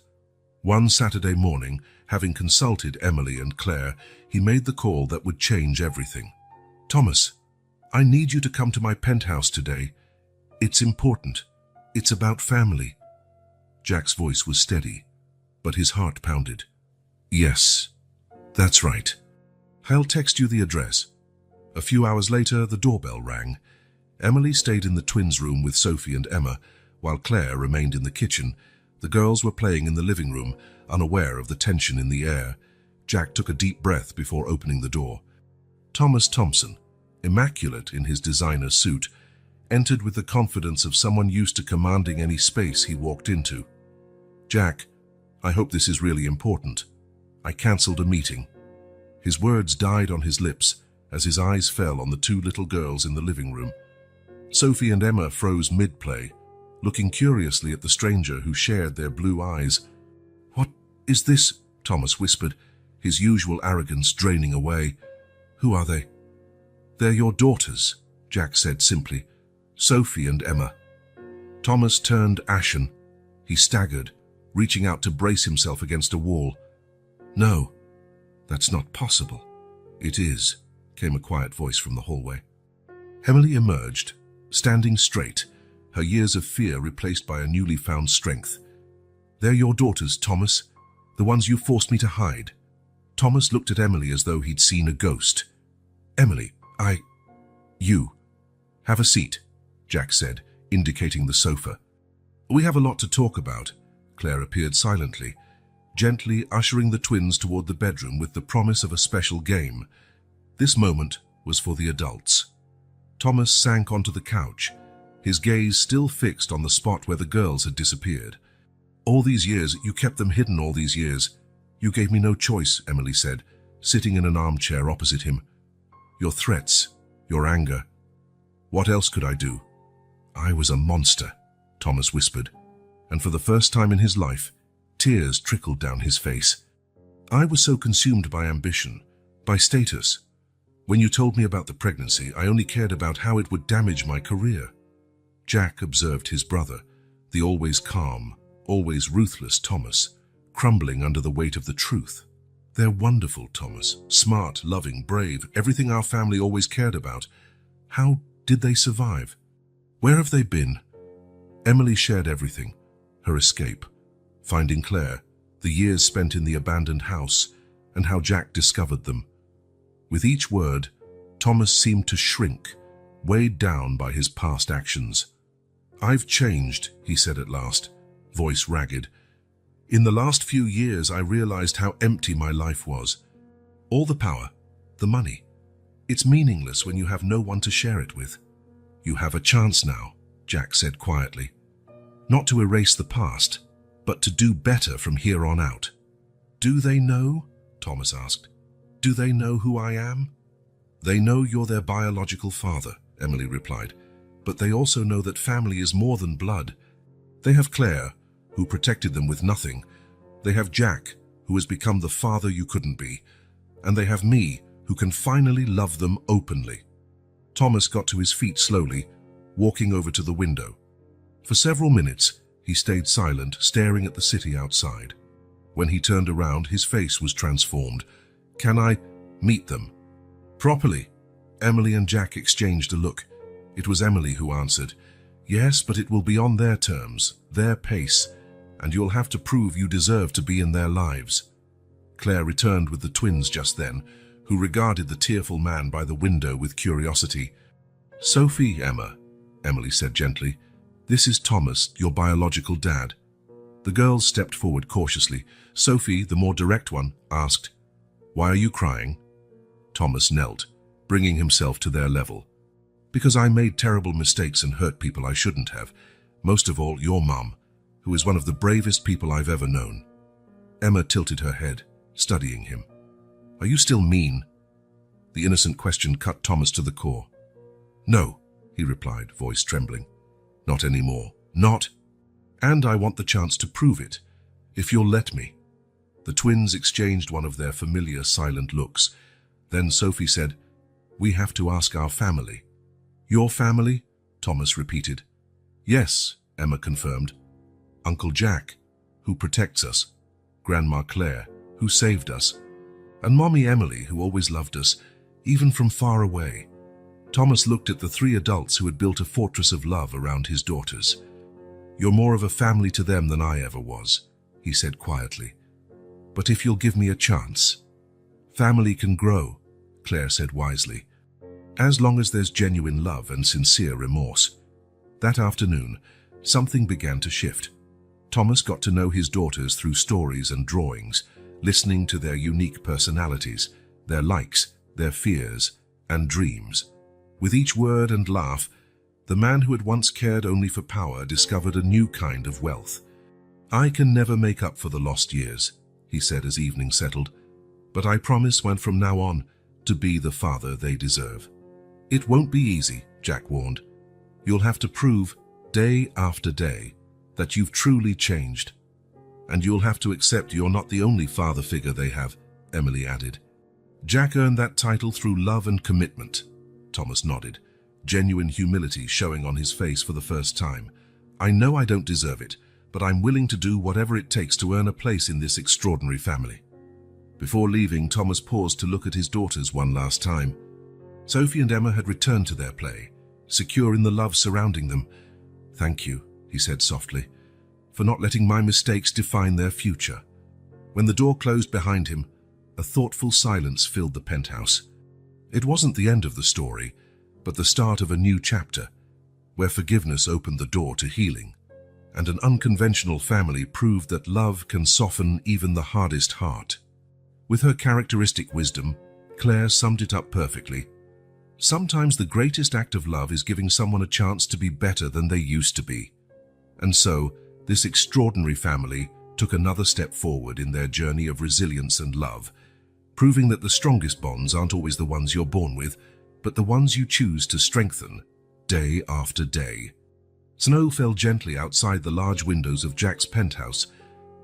Speaker 1: One Saturday morning, having consulted Emily and Claire, he made the call that would change everything. "Thomas, I need you to come to my penthouse today. It's important. It's about family." Jack's voice was steady, but his heart pounded. "Yes, that's right. I'll text you the address." A few hours later, the doorbell rang. Emily stayed in the twins' room with Sophie and Emma, while Claire remained in the kitchen. The girls were playing in the living room, unaware of the tension in the air. Jack took a deep breath before opening the door. Thomas Thompson, immaculate in his designer suit, entered with the confidence of someone used to commanding any space he walked into. "Jack, I hope this is really important. I cancelled a meeting." His words died on his lips as his eyes fell on the two little girls in the living room. Sophie and Emma froze mid-play, looking curiously at the stranger who shared their blue eyes. "What is this?" Thomas whispered, his usual arrogance draining away. "Who are they?" "They're your daughters," Jack said simply. "Sophie and Emma." Thomas turned ashen. He staggered, reaching out to brace himself against a wall. "No, that's not possible." "It is," came a quiet voice from the hallway. Emily emerged, standing straight, her years of fear replaced by a newly found strength. "They're your daughters, Thomas, the ones you forced me to hide." Thomas looked at Emily as though he'd seen a ghost. "Emily, you. Have a seat," Jack said, indicating the sofa. "We have a lot to talk about." Claire appeared silently, gently ushering the twins toward the bedroom with the promise of a special game. This moment was for the adults. Thomas sank onto the couch, his gaze still fixed on the spot where the girls had disappeared. "All these years, you kept them hidden all these years. You gave me no choice," Emily said, sitting in an armchair opposite him. "Your threats, your anger. What else could I do?" "I was a monster," Thomas whispered, and for the first time in his life, tears trickled down his face. "I was so consumed by ambition, by status. When you told me about the pregnancy, I only cared about how it would damage my career." Jack observed his brother, the always calm, always ruthless Thomas, crumbling under the weight of the truth. "They're wonderful, Thomas. Smart, loving, brave, everything our family always cared about. How did they survive? Where have they been?" Emily shared everything, her escape, finding Claire, the years spent in the abandoned house, and how Jack discovered them. With each word, Thomas seemed to shrink, weighed down by his past actions. "I've changed," he said at last, voice ragged. "In the last few years, I realized how empty my life was. All the power, the money. It's meaningless when you have no one to share it with." "You have a chance now," Jack said quietly. "Not to erase the past, but to do better from here on out." "Do they know?" Thomas asked. "Do they know who I am?" "They know you're their biological father," Emily replied, "but they also know that family is more than blood. They have Claire, who protected them with nothing. They have Jack, who has become the father you couldn't be. And they have me, who can finally love them openly." Thomas got to his feet slowly, walking over to the window. For several minutes, he stayed silent, staring at the city outside. When he turned around, his face was transformed. "Can I meet them?" "Properly." Emily and Jack exchanged a look. It was Emily who answered, "Yes, but it will be on their terms, their pace, and you'll have to prove you deserve to be in their lives." Claire returned with the twins just then, who regarded the tearful man by the window with curiosity. "Sophie, Emma," Emily said gently, "this is Thomas, your biological dad." The girls stepped forward cautiously. Sophie, the more direct one, asked, "Why are you crying?" Thomas knelt, bringing himself to their level. Because I made terrible mistakes and hurt people I shouldn't have. Most of all, your mum, who is one of the bravest people I've ever known. Emma tilted her head, studying him. Are you still mean? The innocent question cut Thomas to the core. No, he replied, voice trembling. Not anymore. Not. And I want the chance to prove it, if you'll let me. The twins exchanged one of their familiar silent looks. Then Sophie said, We have to ask our family. Your family? Thomas repeated. Yes, Emma confirmed. Uncle Jack, who protects us. Grandma Claire, who saved us. And Mommy Emily, who always loved us, even from far away. Thomas looked at the three adults who had built a fortress of love around his daughters. You're more of a family to them than I ever was, he said quietly. But if you'll give me a chance. Family can grow, Claire said wisely, as long as there's genuine love and sincere remorse. That afternoon, something began to shift. Thomas got to know his daughters through stories and drawings, listening to their unique personalities, their likes, their fears, and dreams. With each word and laugh, the man who had once cared only for power discovered a new kind of wealth. I can never make up for the lost years, he said as evening settled, but I promise when from now on to be the father they deserve. It won't be easy, Jack warned. You'll have to prove, day after day, that you've truly changed. And you'll have to accept you're not the only father figure they have, Emily added. Jack earned that title through love and commitment, Thomas nodded, genuine humility showing on his face for the first time. I know I don't deserve it, but I'm willing to do whatever it takes to earn a place in this extraordinary family. Before leaving, Thomas paused to look at his daughters one last time. Sophie and Emma had returned to their play, secure in the love surrounding them. Thank you, he said softly, for not letting my mistakes define their future. When the door closed behind him, a thoughtful silence filled the penthouse. It wasn't the end of the story, but the start of a new chapter, where forgiveness opened the door to healing, and an unconventional family proved that love can soften even the hardest heart. With her characteristic wisdom, Claire summed it up perfectly. Sometimes the greatest act of love is giving someone a chance to be better than they used to be. And so, this extraordinary family took another step forward in their journey of resilience and love, proving that the strongest bonds aren't always the ones you're born with, but the ones you choose to strengthen, day after day. Snow fell gently outside the large windows of Jack's penthouse,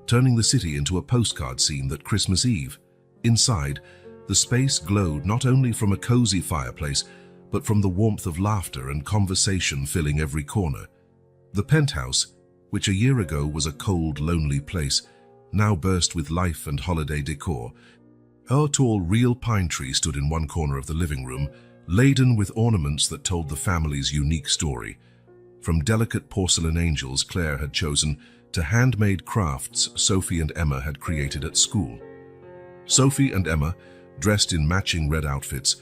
Speaker 1: turning the city into a postcard scene that Christmas Eve. Inside, the space glowed not only from a cozy fireplace, but from the warmth of laughter and conversation filling every corner. The penthouse, which a year ago was a cold, lonely place, now burst with life and holiday decor. A tall, real pine tree stood in one corner of the living room, laden with ornaments that told the family's unique story. From delicate porcelain angels Claire had chosen to handmade crafts Sophie and Emma had created at school. Sophie and Emma, dressed in matching red outfits,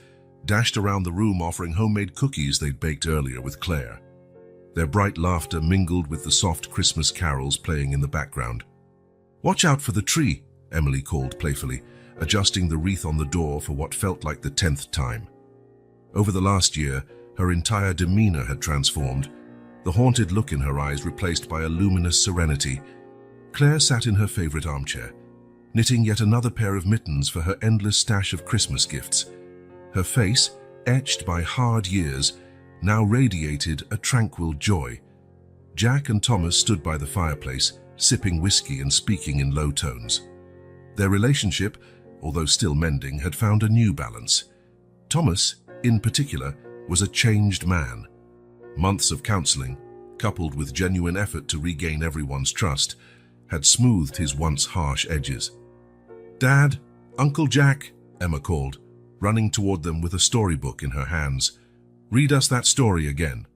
Speaker 1: dashed around the room offering homemade cookies they'd baked earlier with Claire. Their bright laughter mingled with the soft Christmas carols playing in the background. "Watch out for the tree," Emily called playfully, adjusting the wreath on the door for what felt like the 10th time. Over the last year, her entire demeanor had transformed, the haunted look in her eyes replaced by a luminous serenity. Claire sat in her favorite armchair, knitting yet another pair of mittens for her endless stash of Christmas gifts. Her face, etched by hard years, now radiated a tranquil joy. Jack and Thomas stood by the fireplace, sipping whiskey and speaking in low tones. Their relationship, although still mending, had found a new balance. Thomas, in particular, was a changed man. Months of counseling, coupled with genuine effort to regain everyone's trust, had smoothed his once harsh edges. "Dad, Uncle Jack," Emma called, running toward them with a storybook in her hands. "Read us that story again."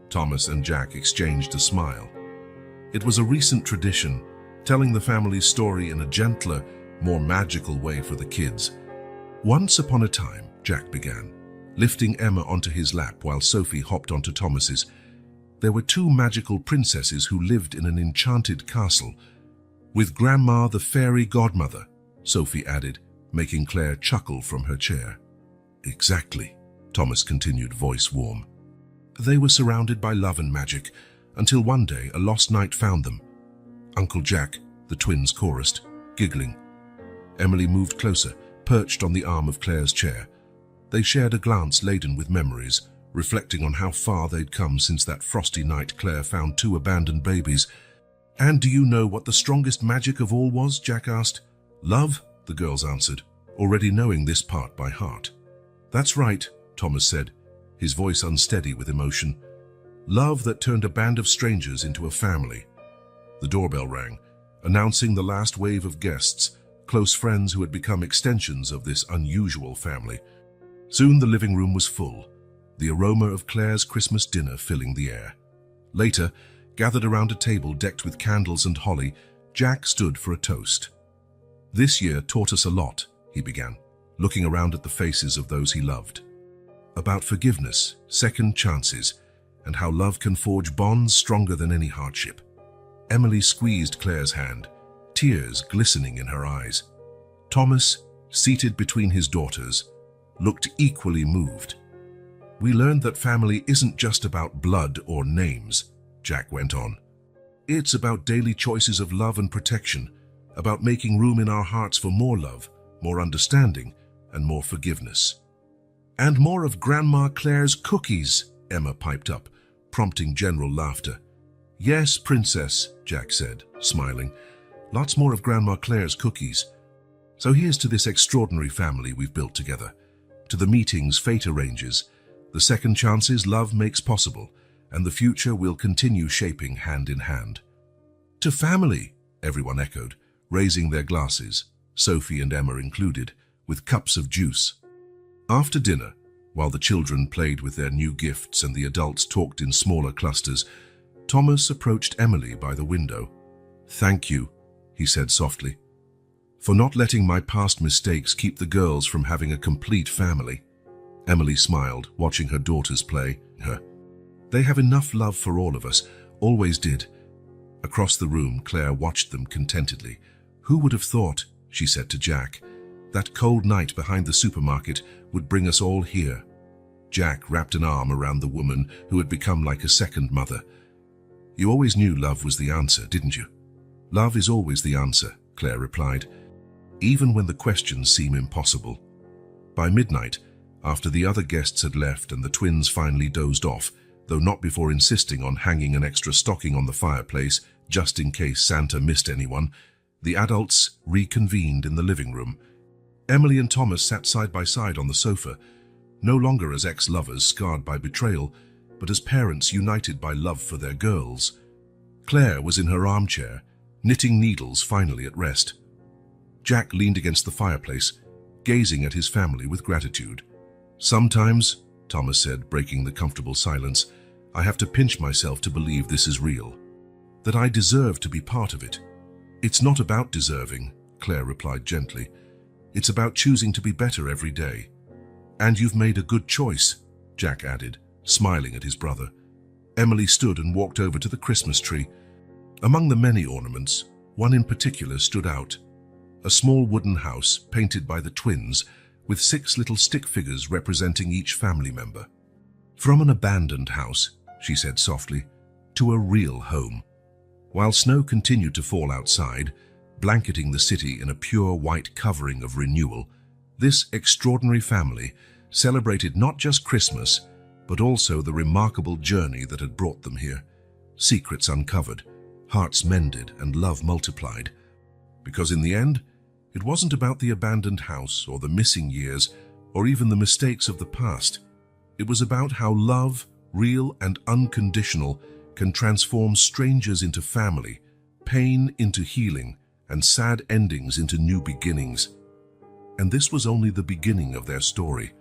Speaker 1: Thomas and Jack exchanged a smile. It was a recent tradition, telling the family's story in a gentler, more magical way for the kids. "Once upon a time," Jack began, lifting Emma onto his lap while Sophie hopped onto Thomas's, "there were two magical princesses who lived in an enchanted castle, with Grandma the fairy godmother," Sophie added, making Claire chuckle from her chair. "Exactly," Thomas continued, voice warm. They were surrounded by love and magic, until one day a lost knight found them. Uncle Jack, the twins chorused, giggling. Emily moved closer, perched on the arm of Claire's chair. They shared a glance laden with memories, reflecting on how far they'd come since that frosty night Claire found 2 abandoned babies. "And do you know what the strongest magic of all was?" Jack asked. "Love," the girls answered, already knowing this part by heart. "That's right," Thomas said, his voice unsteady with emotion. "Love that turned a band of strangers into a family." The doorbell rang, announcing the last wave of guests, close friends who had become extensions of this unusual family. Soon the living room was full, the aroma of Claire's Christmas dinner filling the air. Later, gathered around a table decked with candles and holly, Jack stood for a toast. "This year taught us a lot," he began, looking around at the faces of those he loved. "About forgiveness, second chances, and how love can forge bonds stronger than any hardship." Emily squeezed Claire's hand, tears glistening in her eyes. Thomas, seated between his daughters, looked equally moved. "We learned that family isn't just about blood or names," Jack went on. "It's about daily choices of love and protection, about making room in our hearts for more love, more understanding, and more forgiveness." "And more of Grandma Claire's cookies," Emma piped up, prompting general laughter. "Yes, Princess," Jack said, smiling. "Lots more of Grandma Claire's cookies. So here's to this extraordinary family we've built together, to the meetings fate arranges, the second chances love makes possible, and the future we'll continue shaping hand in hand." "To family," everyone echoed, raising their glasses, Sophie and Emma included, with cups of juice. After dinner, while the children played with their new gifts and the adults talked in smaller clusters, Thomas approached Emily by the window. "Thank you," he said softly, "for not letting my past mistakes keep the girls from having a complete family." Emily smiled, watching her daughters play. "They have enough love for all of us, always did." Across the room, Claire watched them contentedly. "Who would have thought," she said to Jack, "that cold night behind the supermarket would bring us all here?" Jack wrapped an arm around the woman who had become like a second mother. "You always knew love was the answer, didn't you?" "Love is always the answer," Claire replied, "even when the questions seem impossible." By midnight, after the other guests had left and the twins finally dozed off, though not before insisting on hanging an extra stocking on the fireplace just in case Santa missed anyone, the adults reconvened in the living room. Emily and Thomas sat side by side on the sofa, no longer as ex-lovers scarred by betrayal, but as parents united by love for their girls. Claire was in her armchair, knitting needles finally at rest. Jack leaned against the fireplace, gazing at his family with gratitude. "Sometimes," Thomas said, breaking the comfortable silence, "I have to pinch myself to believe this is real, that I deserve to be part of it." "It's not about deserving," Claire replied gently. "It's about choosing to be better every day." "And you've made a good choice," Jack added, smiling at his brother. Emily stood and walked over to the Christmas tree. Among the many ornaments, one in particular stood out. A small wooden house painted by the twins, with 6 little stick figures representing each family member. "From an abandoned house," she said softly, "to a real home." While snow continued to fall outside, blanketing the city in a pure white covering of renewal, this extraordinary family celebrated not just Christmas, but also the remarkable journey that had brought them here. Secrets uncovered, hearts mended, and love multiplied. Because in the end, it wasn't about the abandoned house or the missing years or even the mistakes of the past. It was about how love, real and unconditional, can transform strangers into family, pain into healing, and sad endings into new beginnings. And this was only the beginning of their story.